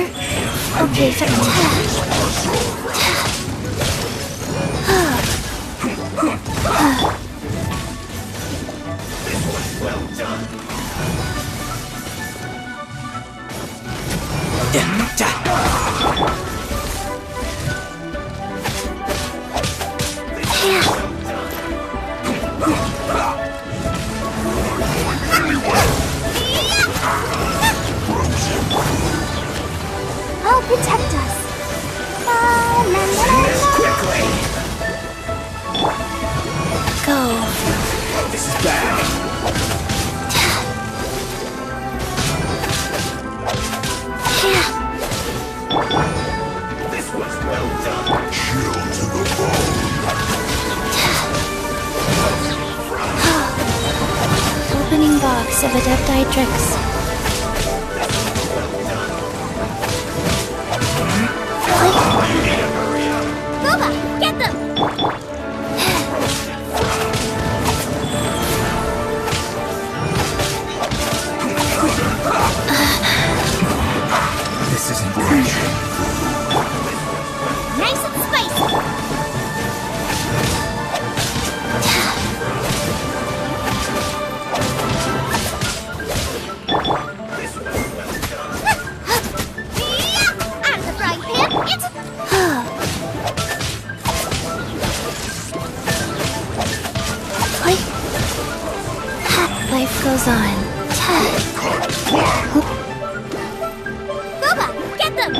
Okay,
Well done.
I'll protect us.
Quickly!
Go.
This is bad.
This was well done. Chill to the bone.
Opening box of Adepti tricks. Goba, get them!
This isn't good.
Nice and spicy! Out of the frying pan, into... Life goes on. Goba, get them!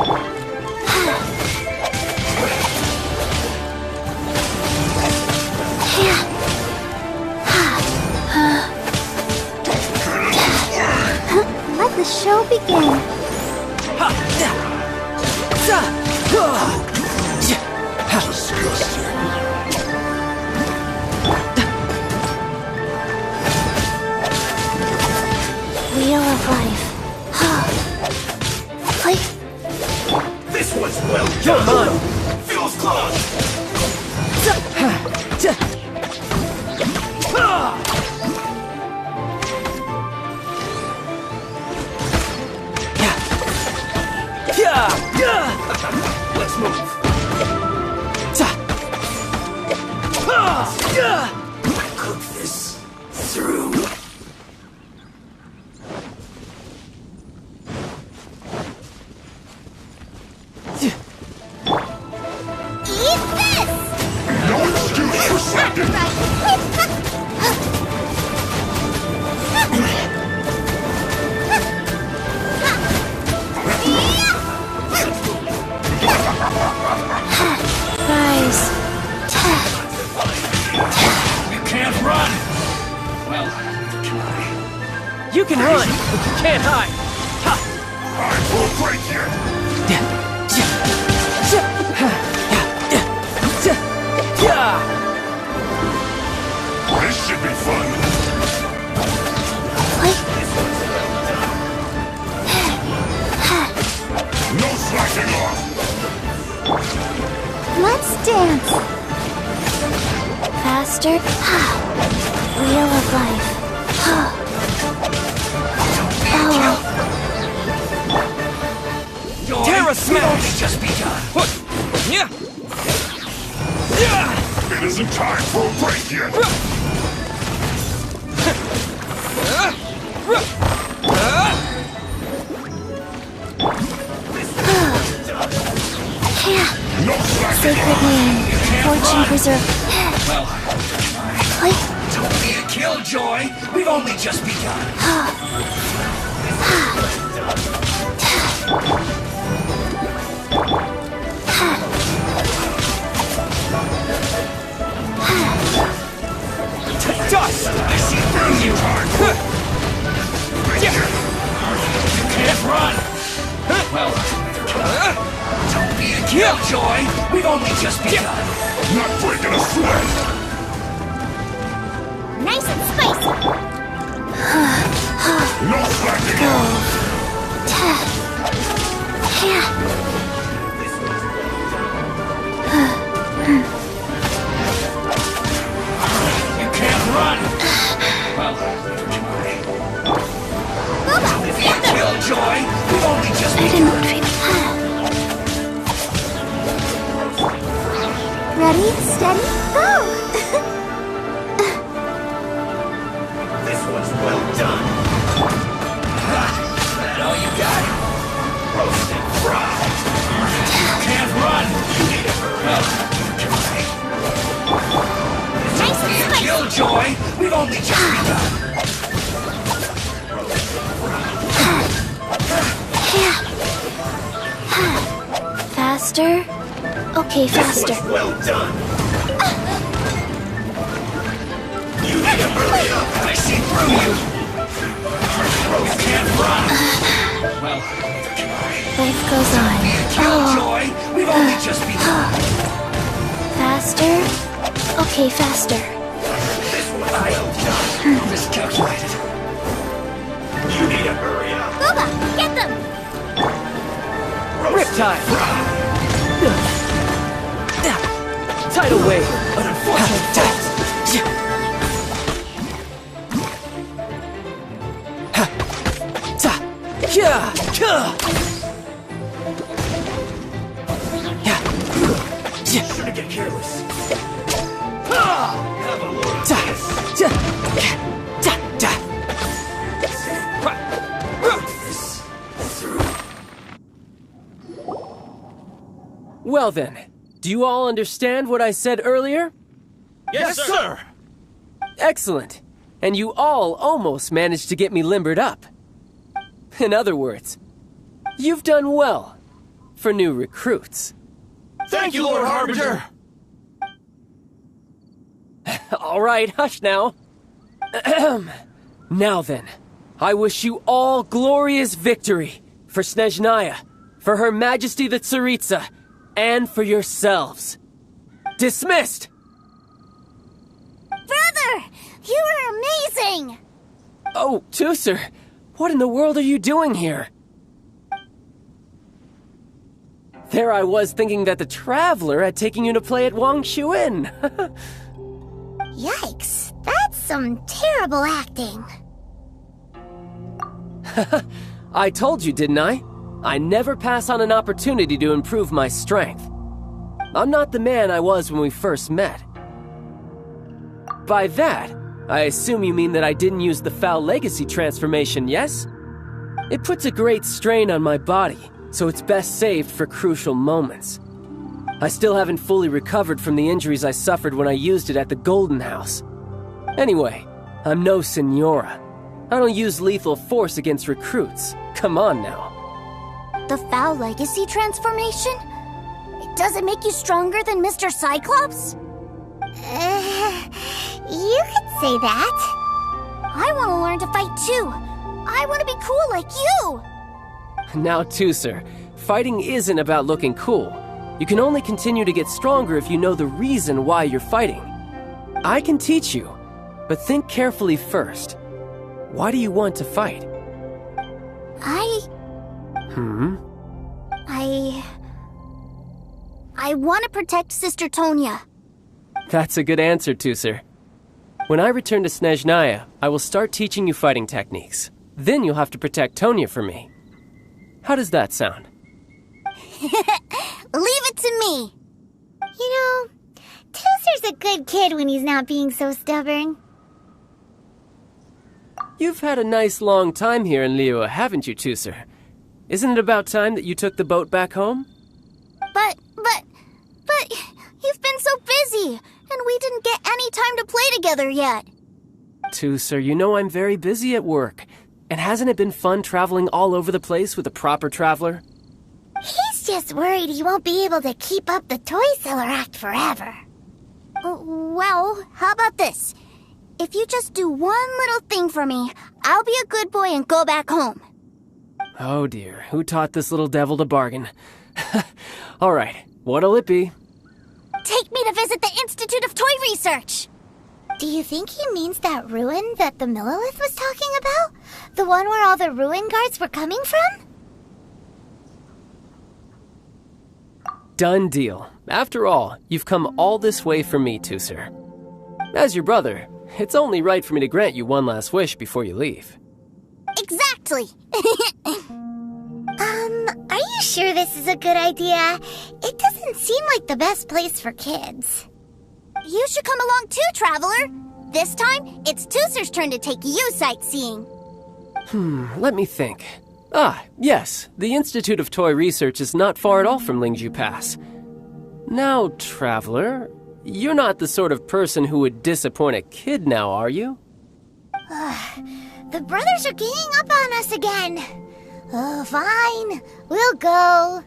Let the show begin.
Disgusting.
Wheel of life.
This was well done.
You're mine.
Feels close.
Let's move. You can run, but you can't hide.
I will break you! This should be fun. No slacking off.
Let's dance. Faster. Wheel of life.
Terra Smash! Just begun. It isn't time for a break yet. No
Sacred name. Fortune preserve.
Don't be a killjoy. We've only just begun.
Dust!
I see through you. You can't run. Well, don't be a killjoy. We've only just begun. Not breaking a sweat.
Nice and spicy.
No slacking off. You can't run. Well, don't be a killjoy. We've only just begun.
Ready, steady, go!
This one's well done. That all you got? Roasted fried. You can't run. You need to hurry up. Don't be a killjoy. We've only just begun.
Faster. Okay, faster.
This one's well done. You need to hurry up. I see through you. You can't run. Well,
Life goes on.
killjoy. We've only just begun.
Faster. Okay, faster.
This one's well done. Miscalculated. You need to hurry up.
Booba, get them!
Riptide! Tidal wave!
An unfortunate death. Shouldn't get careless. Have a load of
Well then, do you all understand what I said earlier?
Yes, sir!
Excellent. And you all almost managed to get me limbered up. In other words, you've done well for new recruits.
Thank you, Lord Harbinger!
All right, hush now. Now then, I wish you all glorious victory for Snezhnaya, for Her Majesty the Tsaritsa, and for yourselves. Dismissed!
Brother! You are amazing!
Oh, Tusser, what in the world are you doing here? There I was thinking that the Traveler had taken you to play at Wang Xuan.
Yikes, that's some terrible acting.
I told you, didn't I? I never pass on an opportunity to improve my strength. I'm not the man I was when we first met. By that, I assume you mean that I didn't use the Foul Legacy transformation, yes? It puts a great strain on my body, so it's best saved for crucial moments. I still haven't fully recovered from the injuries I suffered when I used it at the Golden House. Anyway, I'm no Senora. I don't use lethal force against recruits. Come on now.
The Foul Legacy transformation? Does it make you stronger than Mr. Cyclops? You could say that. I want to learn to fight too.
I want to be cool like you!
Now, Tusser, fighting isn't about looking cool. You can only continue to get stronger if you know the reason why you're fighting. I can teach you, but think carefully first. Why do you want to fight?
I want to protect Sister Tonya.
That's a good answer, Tusser. When I return to Snezhnaya, I will start teaching you fighting techniques. Then you'll have to protect Tonya for me. How does that sound?
Leave it to me.
You know, Tusser's a good kid when he's not being so stubborn.
You've had a nice long time here in Liyue, haven't you, Tusser? Isn't it about time that you took the boat back home?
But you've been so busy, and we didn't get any time to play together yet.
Tusser, you know I'm very busy at work. And hasn't it been fun traveling all over the place with a proper traveler?
He's just worried he won't be able to keep up the toy seller act forever.
Well, how about this? If you just do one little thing for me, I'll be a good boy and go back home.
Oh dear, who taught this little devil to bargain? All right, what'll it be?
Take me to visit the Institute of Toy Research.
Do you think he means that ruin that the Millilith was talking about? The one where all the ruin guards were coming from?
Done deal. After all, you've come all this way for me, Tusser. As your brother, it's only right for me to grant you one last wish before you leave.
Exactly.
Are you sure this is a good idea? It doesn't seem like the best place for kids.
You should come along too, Traveler. This time, it's Tusser's turn to take you sightseeing.
Let me think. Yes, the Institute of Toy Research is not far at all from Lingju Pass. Now, Traveler, you're not the sort of person who would disappoint a kid now, are you?
The brothers are ganging up on us again. Oh, fine. We'll go.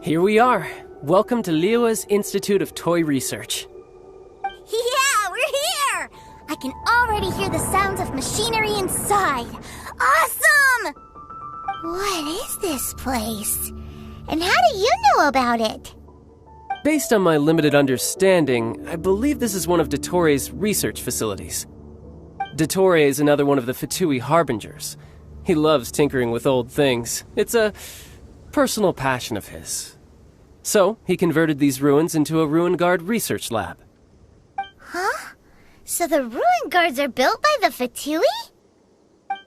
Here we are. Welcome to Liyue's Institute of Toy Research.
Yeah, we're here! I can already hear the sounds of machinery inside. Awesome!
What is this place? And how do you know about it?
Based on my limited understanding, I believe this is one of Dottoro's research facilities. Dottore is another one of the Fatui Harbingers. He loves tinkering with old things. It's a personal passion of his. So, he converted these ruins into a Ruin Guard research lab.
Huh? So the ruin guards are built by the Fatui?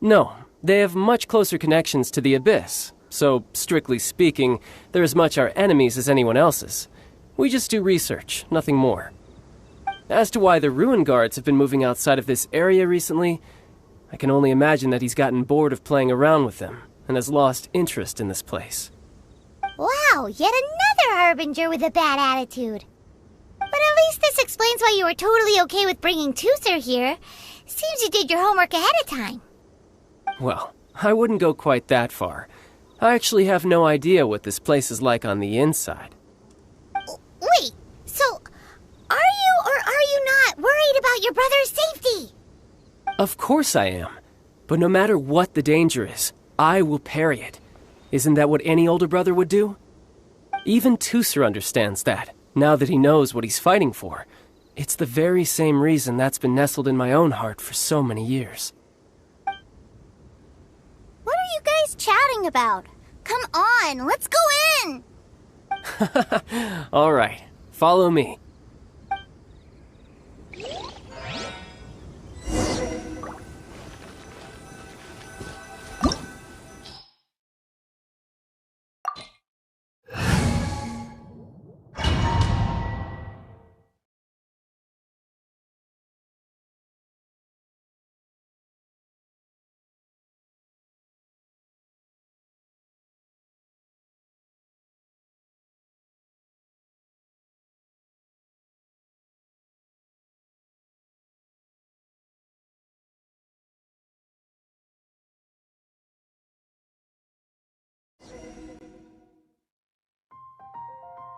No, they have much closer connections to the Abyss. So, strictly speaking, they're as much our enemies as anyone else's. We just do research, nothing more. As to why the Ruin Guards have been moving outside of this area recently, I can only imagine that he's gotten bored of playing around with them and has lost interest in this place.
Wow, yet another Harbinger with a bad attitude. But at least this explains why you were totally okay with bringing Tusser here. Seems you did your homework ahead of time.
Well, I wouldn't go quite that far. I actually have no idea what this place is like on the inside.
Wait, so are you or are you not worried about your brother's safety?
Of course I am. But no matter what the danger is, I will parry it. Isn't that what any older brother would do? Even Tooser understands that, now that he knows what he's fighting for. It's the very same reason that's been nestled in my own heart for so many years.
What are you guys chatting about? Come on, let's go in!
All right, follow me.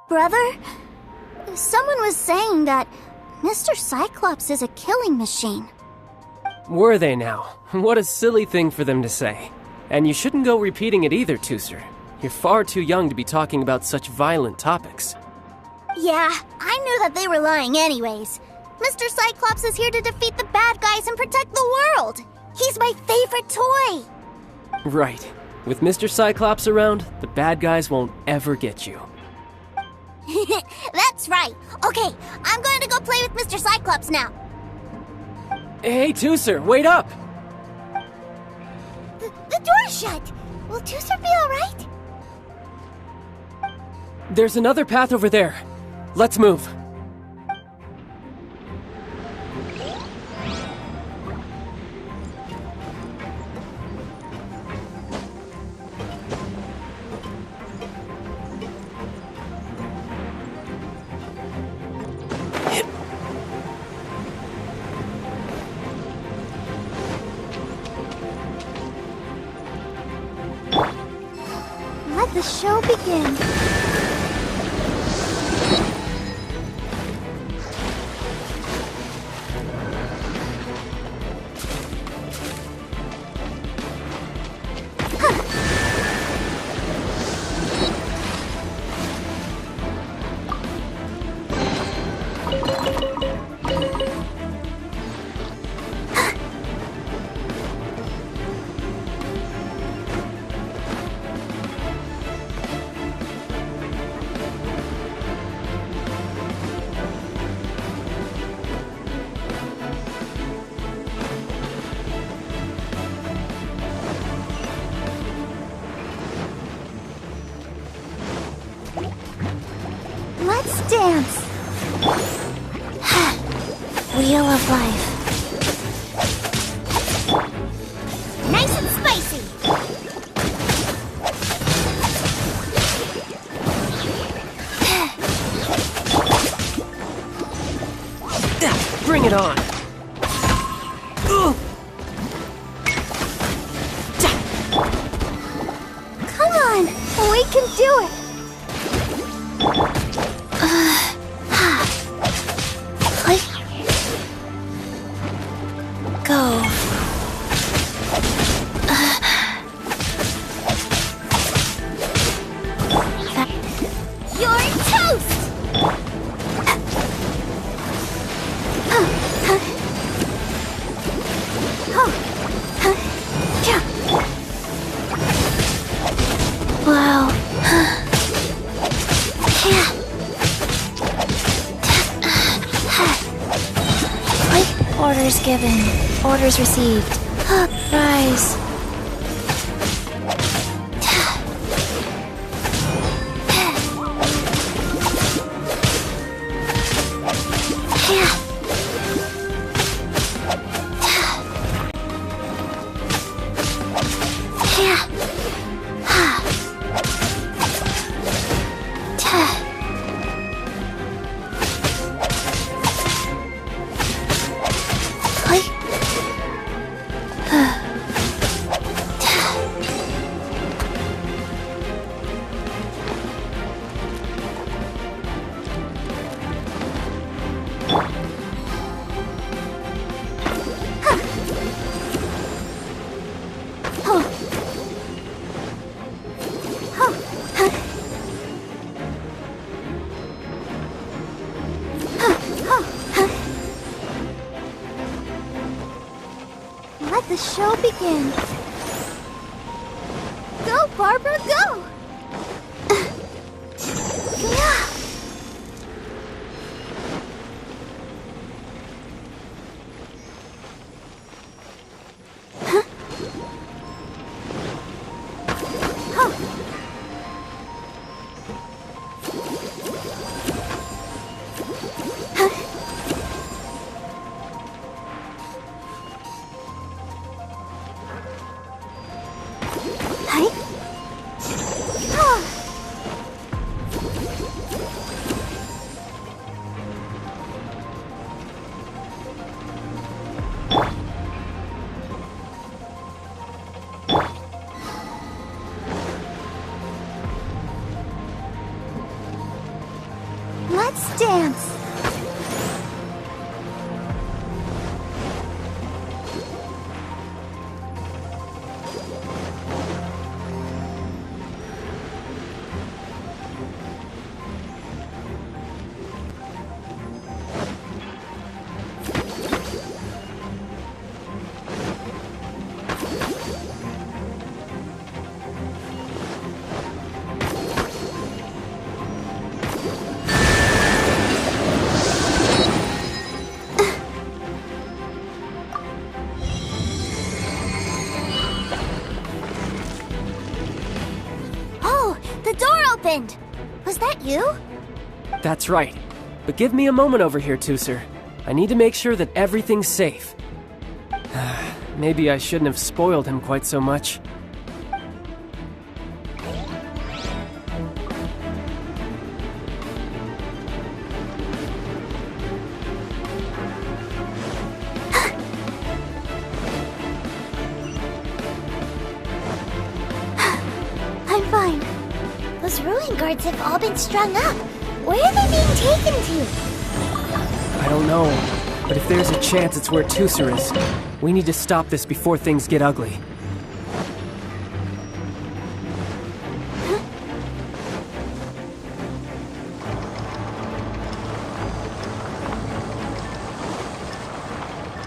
Brother, someone was saying that Mr. Cyclops is a killing machine.
Were they now? What a silly thing for them to say. And you shouldn't go repeating it either, Tooser. You're far too young to be talking about such violent topics.
Yeah, I knew that they were lying anyways. Mr. Cyclops is here to defeat the bad guys and protect the world. He's my favorite toy.
Right. With Mr. Cyclops around, the bad guys won't ever get you.
That's right. Okay, I'm going to go play with Mr. Cyclops now.
Hey, Tooser, wait up!
The door's shut. Will Tooser be alright?
There's another path over there. Let's move.
Let the show begin. Let's dance. Wheel of life. Nice and spicy.
Bring it on.
Come on, we can do it. Go. You're toast! Wow. Orders given. Orders received. Rise.
let the show begin. Go, Barbara, go! Yeah. Let's dance. Was that you?
That's right. But give me a moment over here, Tooser. I need to make sure that everything's safe. Maybe I shouldn't have spoiled him quite so much.
I'm fine. Those ruin guards have all been strung up. Where are they being taken to?
I don't know, but if there's a chance it's where Tooser is, we need to stop this before things get ugly.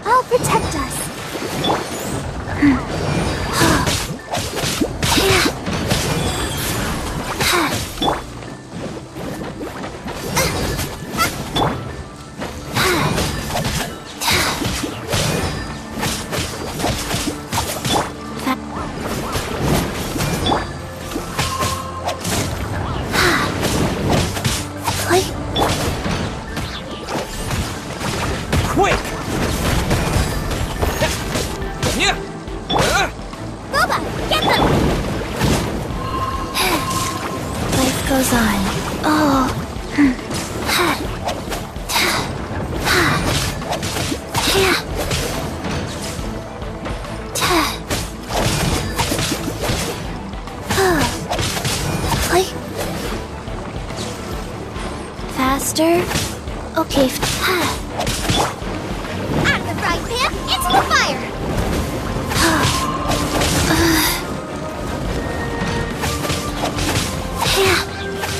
I'll protect us.
Goes on. Oh. Faster. Okay.
Out of the frying pan, into the fire.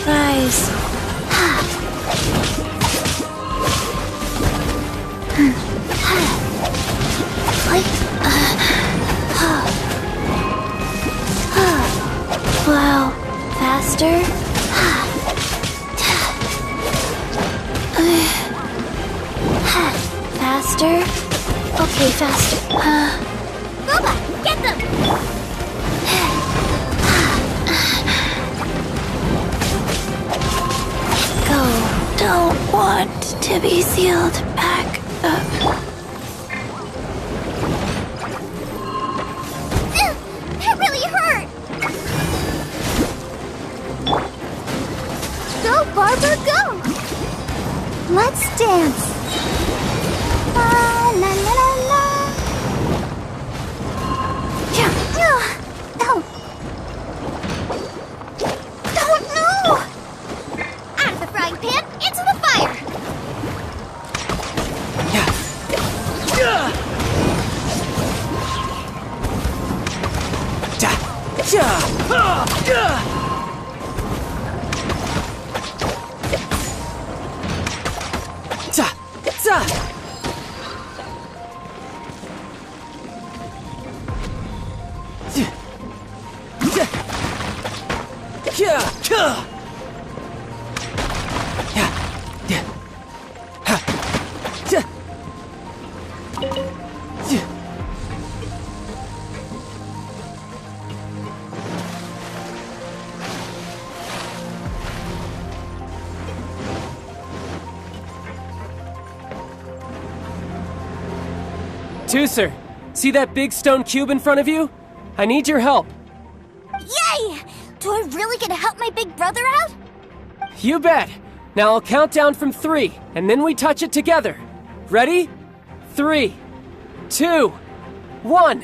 Rise. Wow. Faster. Faster. Okay, faster.
Boba, get them!
Don't want to be sealed back up.
That really hurt! Go, Barbara, go! Let's dance. La la la la la. Oh. Don't know! Out of the frying pan, into the fire!
Tooser, see that big stone cube in front of you? I need your help.
Yay! Do I really get to help my big brother out?
You bet. Now I'll count down from 3, and then we touch it together. Ready? 3, 2, 1.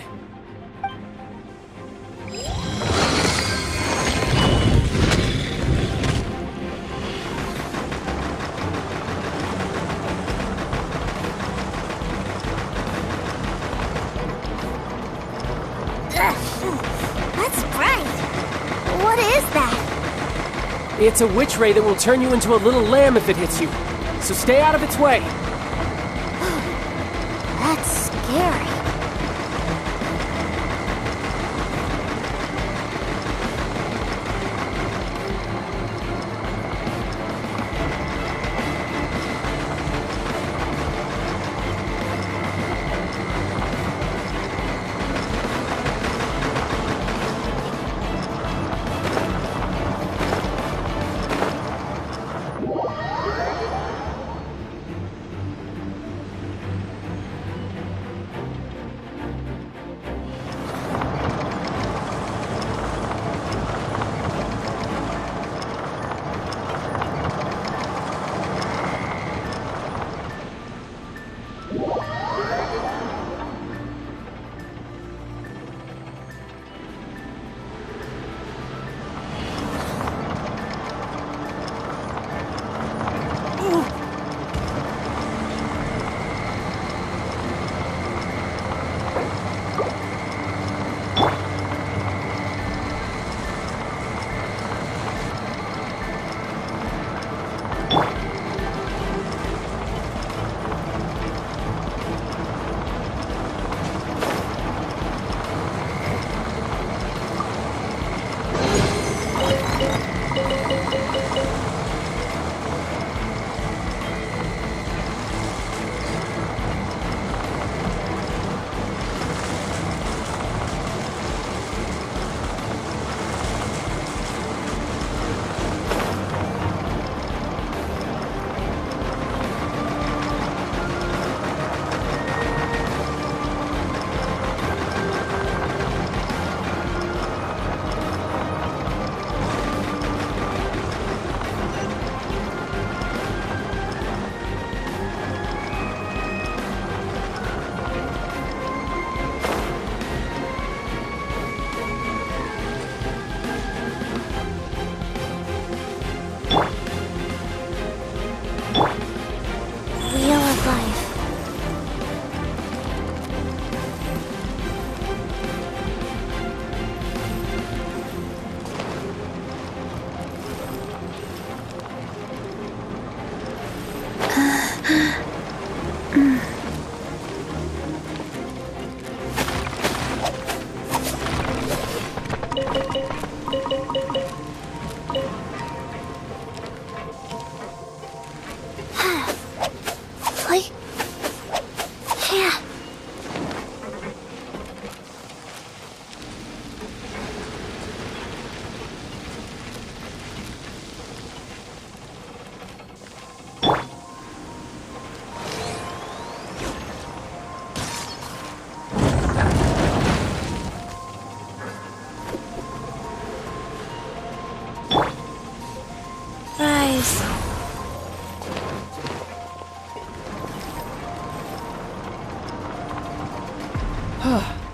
That's bright. What is that?
It's a witch ray that will turn you into a little lamb if it hits you. So stay out of its way.
That's scary.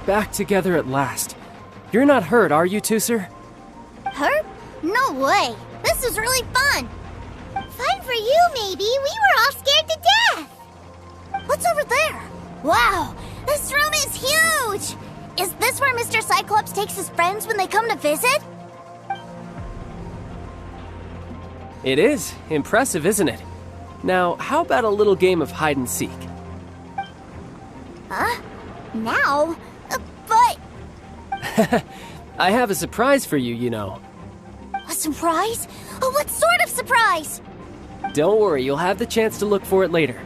Back together at last. You're not hurt, are you, Tooser?
Hurt? No way. This was really fun. Fun for you, maybe. We were all scared to death. What's over there? Wow, this room is huge. Is this where Mr. Cyclops takes his friends when they come to visit?
It is. Impressive, isn't it? Now, how about a little game of hide and seek?
Huh? Now? But...
I have a surprise for you, you know.
A surprise? Oh, what sort of surprise?
Don't worry, you'll have the chance to look for it later.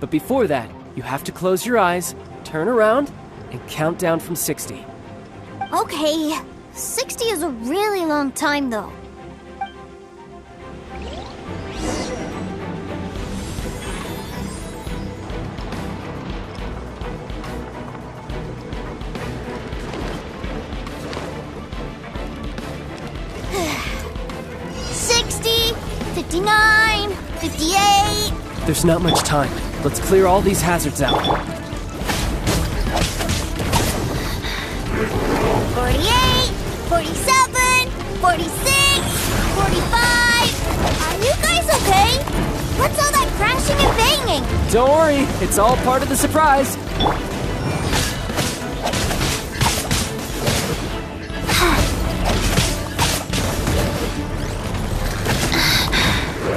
But before that, you have to close your eyes, turn around, and count down from 60.
Okay. 60 is a really long time, though.
There's not much time. Let's clear all these hazards out.
48, 47, 46, 45. Are you guys okay? What's all that crashing and banging?
Don't worry, it's all part of the surprise.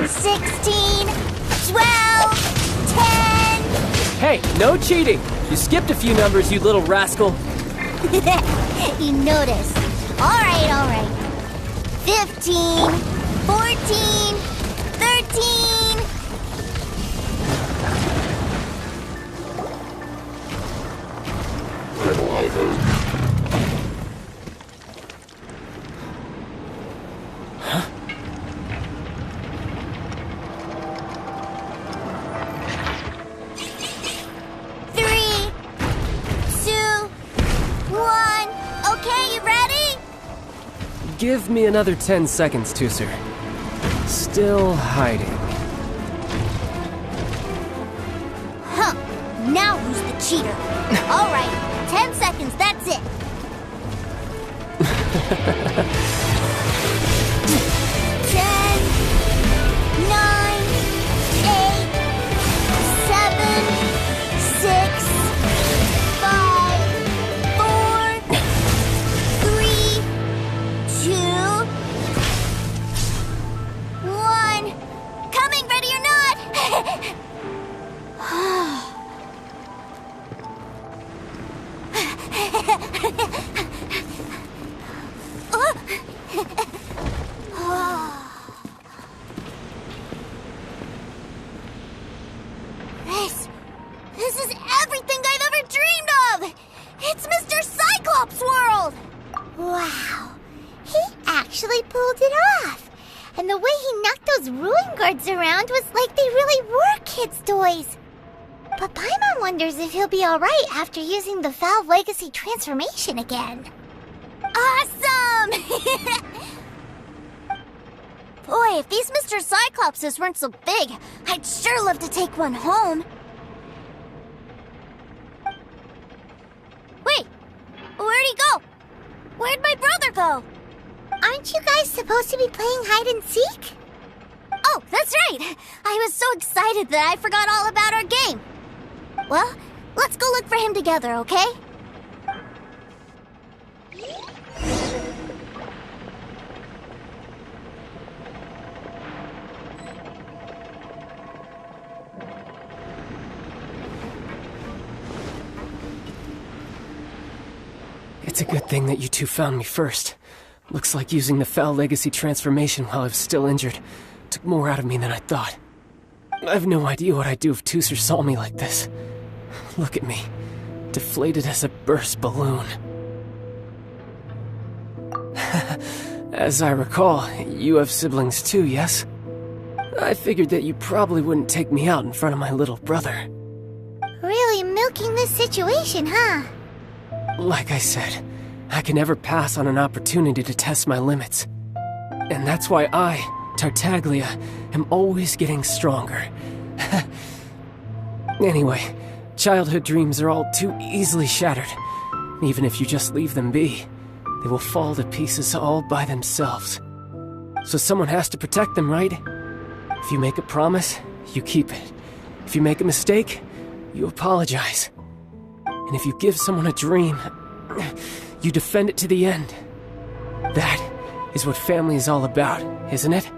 16, 12, 10.
Hey, no cheating. You skipped a few numbers, you little rascal.
You noticed. All right. 15, 14, 13.
Huh? Give me another 10 seconds, Tooser. Still hiding.
Huh. Now who's the cheater? All right. 10 seconds, that's it. 10, 9, 8, 7, 6, 5, 4, 3, 2, 1. Coming, ready or not? This is everything I've ever dreamed of! It's Mr. Cyclops' world! Wow. He actually pulled it off. And the way he knocked those ruin guards around was like they really were kids' toys. But Paimon wonders if he'll be alright after using the Valve Legacy transformation again. Awesome! Boy, if these Mr. Cyclopses weren't so big, I'd sure love to take one home. Wait, where'd he go? Where'd my brother go? Aren't you guys supposed to be playing hide and seek? Oh, that's right! I was so excited that I forgot all about our game. Well, let's go look for him together, okay?
It's a good thing that you two found me first. Looks like using the Foul Legacy transformation while I was still injured took more out of me than I thought. I have no idea what I'd do if Tooser saw me like this. Look at me, deflated as a burst balloon. As I recall, you have siblings too, yes? I figured that you probably wouldn't take me out in front of my little brother.
Really milking this situation, huh?
Like I said, I can never pass on an opportunity to test my limits. And that's why I, Tartaglia, am always getting stronger. Anyway, childhood dreams are all too easily shattered. Even if you just leave them be, they will fall to pieces all by themselves. So someone has to protect them, right? If you make a promise, you keep it. If you make a mistake, you apologize. And if you give someone a dream, you defend it to the end. That is what family is all about, isn't it?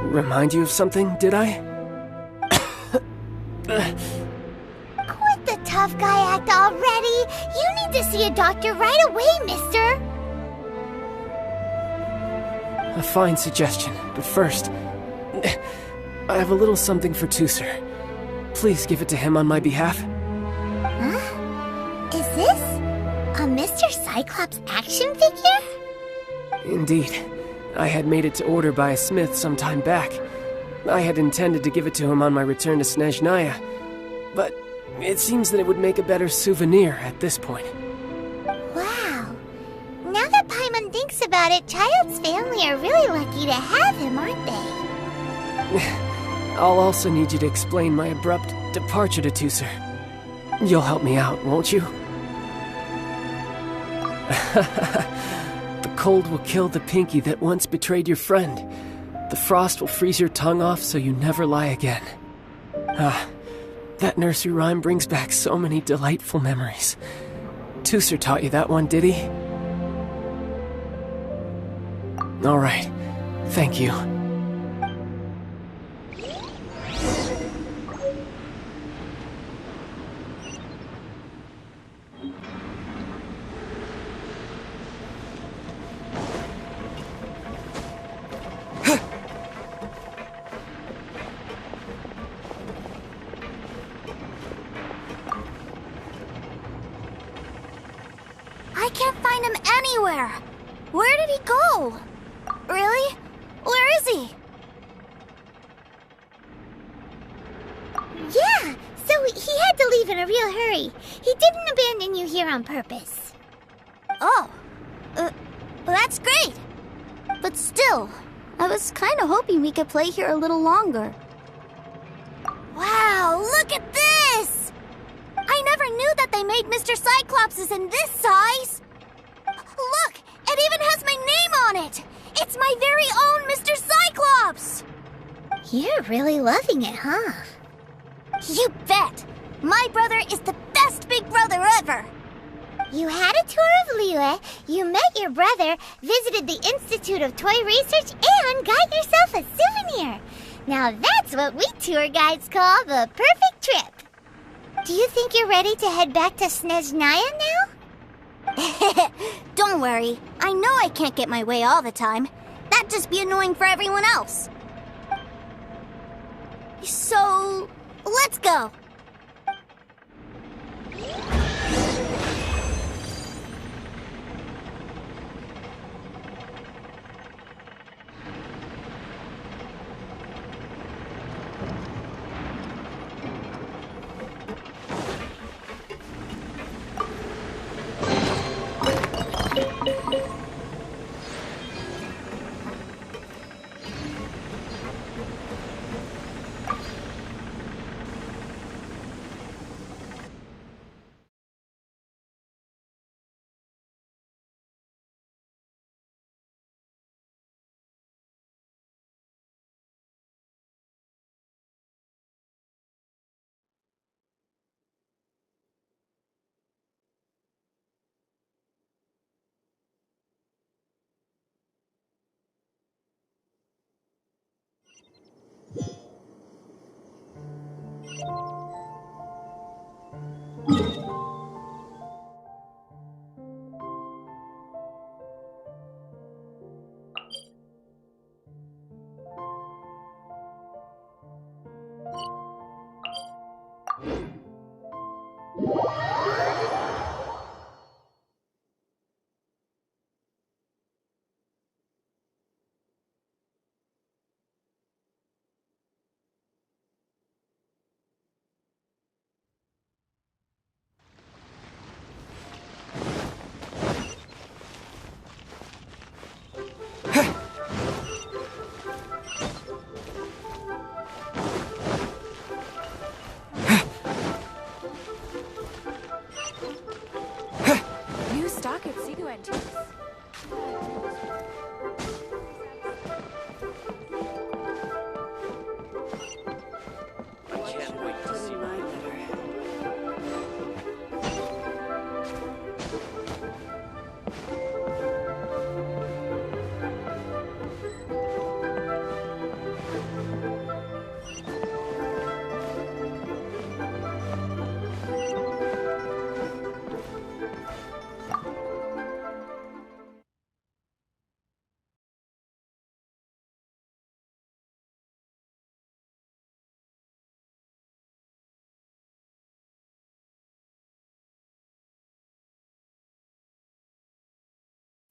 Remind you of something, did I?
Quit the tough guy act already! You need to see a doctor right away, mister!
A fine suggestion, but first, I have a little something for Tooser. Please give it to him on my behalf.
Huh? Is this a Mr. Cyclops action figure?
Indeed. I had made it to order by a smith some time back. I had intended to give it to him on my return to Snezhnaya, but it seems that it would make a better souvenir at this point.
Wow. Now that Paimon thinks about about it, Child's family are really lucky to have him, aren't they?
I'll also need you to explain my abrupt departure to Tooser. You'll help me out, won't you? The cold will kill the pinky that once betrayed your friend. The frost will freeze your tongue off so you never lie again. That nursery rhyme brings back so many delightful memories. Tooser taught you that one, did he? All right. Thank you.
I can't find him anywhere. Where did he go? Really? Where is he?
Yeah, so he had to leave in a real hurry. He didn't abandon you here on purpose.
Oh, that's great. But still, I was kind of hoping we could play here a little longer. Wow, look at this! I never knew that they made Mr. Cyclopses in this size. Look, it even has my name on it. It's my very own Mr. Cyclops.
You're really loving it, huh?
You bet. My brother is the best big brother ever.
You had a tour of Liyue, you met your brother, visited the Institute of Toy Research, and got yourself a souvenir. Now that's what we tour guides call the perfect trip. Do you think you're ready to head back to Snezhnaya now?
Don't worry. I know I can't get my way all the time. That'd just be annoying for everyone else. So, let's go.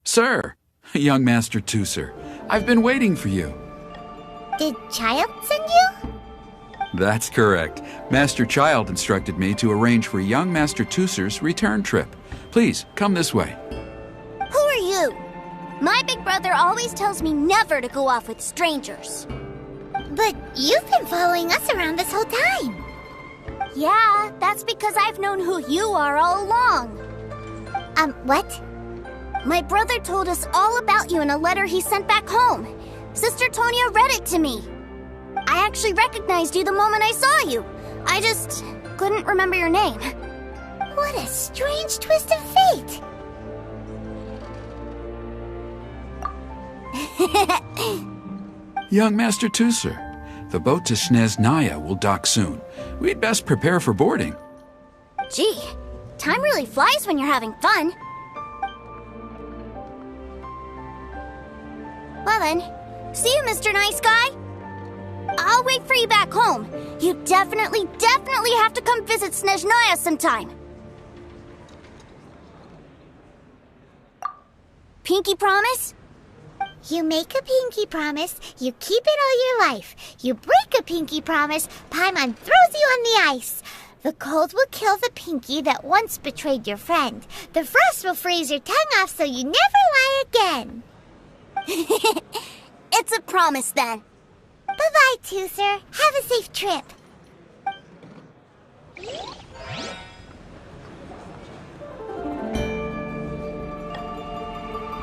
Sir, young Master Tooser, I've been waiting for you.
Did Child send you?
That's correct. Master Child instructed me to arrange for young Master Tooser's return trip. Please, come this way.
Who are you?
My big brother always tells me never to go off with strangers.
But you've been following us around this whole time.
Yeah, that's because I've known who you are all along.
What?
My brother told us all about you in a letter he sent back home. Sister Tonya read it to me. I actually recognized you the moment I saw you. I just couldn't remember your name.
What a strange twist of fate.
Young Master Tusser, the boat to Snezhnaya will dock soon. We'd best prepare for boarding.
Gee, time really flies when you're having fun. Well then, see you, Mr. Nice Guy. I'll wait for you back home. You definitely have to come visit Snezhnaya sometime. Pinky promise?
You make a pinky promise, you keep it all your life. You break a pinky promise, Paimon throws you on the ice. The cold will kill the pinky that once betrayed your friend. The frost will freeze your tongue off so you never lie again.
It's a promise then.
Bye-bye, Tusser. Have a safe trip.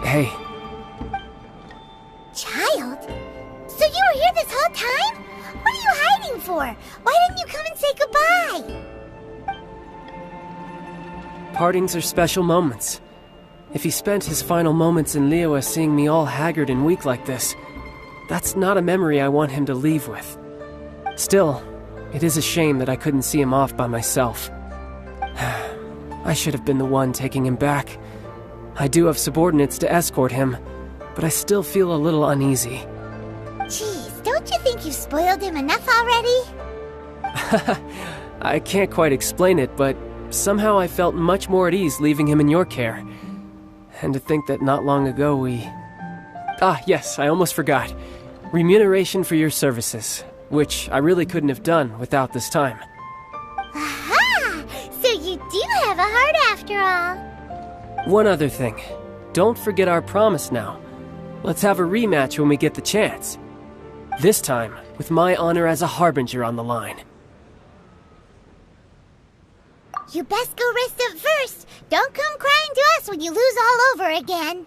Hey.
Child? So you were here this whole time? What are you hiding for? Why didn't you come and say goodbye?
Partings are special moments. If he spent his final moments in Liyue seeing me all haggard and weak like this, that's not a memory I want him to leave with. Still, it is a shame that I couldn't see him off by myself. I should have been the one taking him back. I do have subordinates to escort him, but I still feel a little uneasy.
Jeez, don't you think you've spoiled him enough already?
I can't quite explain it, but somehow I felt much more at ease leaving him in your care. And to think that not long ago we... Ah, yes, I almost forgot. Remuneration for your services, which I really couldn't have done without this time.
Aha! So you do have a heart after all.
One other thing. Don't forget our promise now. Let's have a rematch when we get the chance. This time, with my honor as a harbinger on the line.
You best go rest up first. Don't come crying to us when you lose all over again.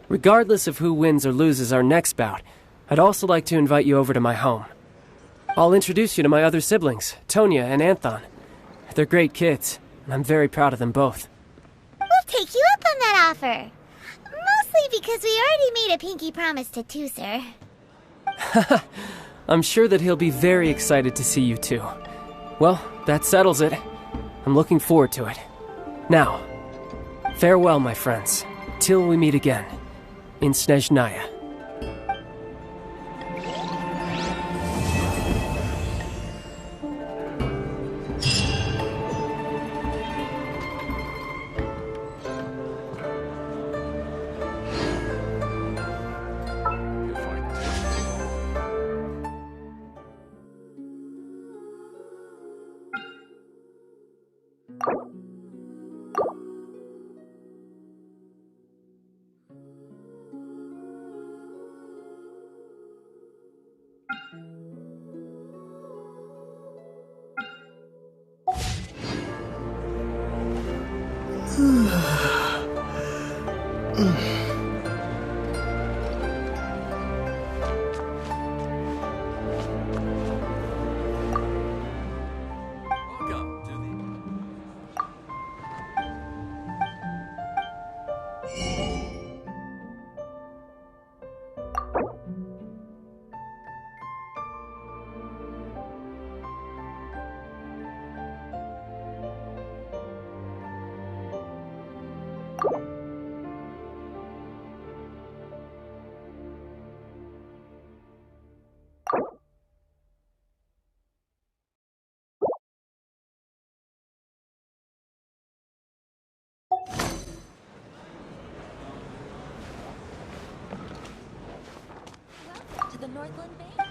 Regardless of who wins or loses our next bout, I'd also like to invite you over to my home. I'll introduce you to my other siblings, Tonya and Anthon. They're great kids, and I'm very proud of them both.
We'll take you up on that offer. Mostly because we already made a pinky promise to Tusser.
I'm sure that he'll be very excited to see you too. Well, that settles it. I'm looking forward to it. Now, farewell, my friends, till we meet again, in Snezhnaya.
To the Northland Bay?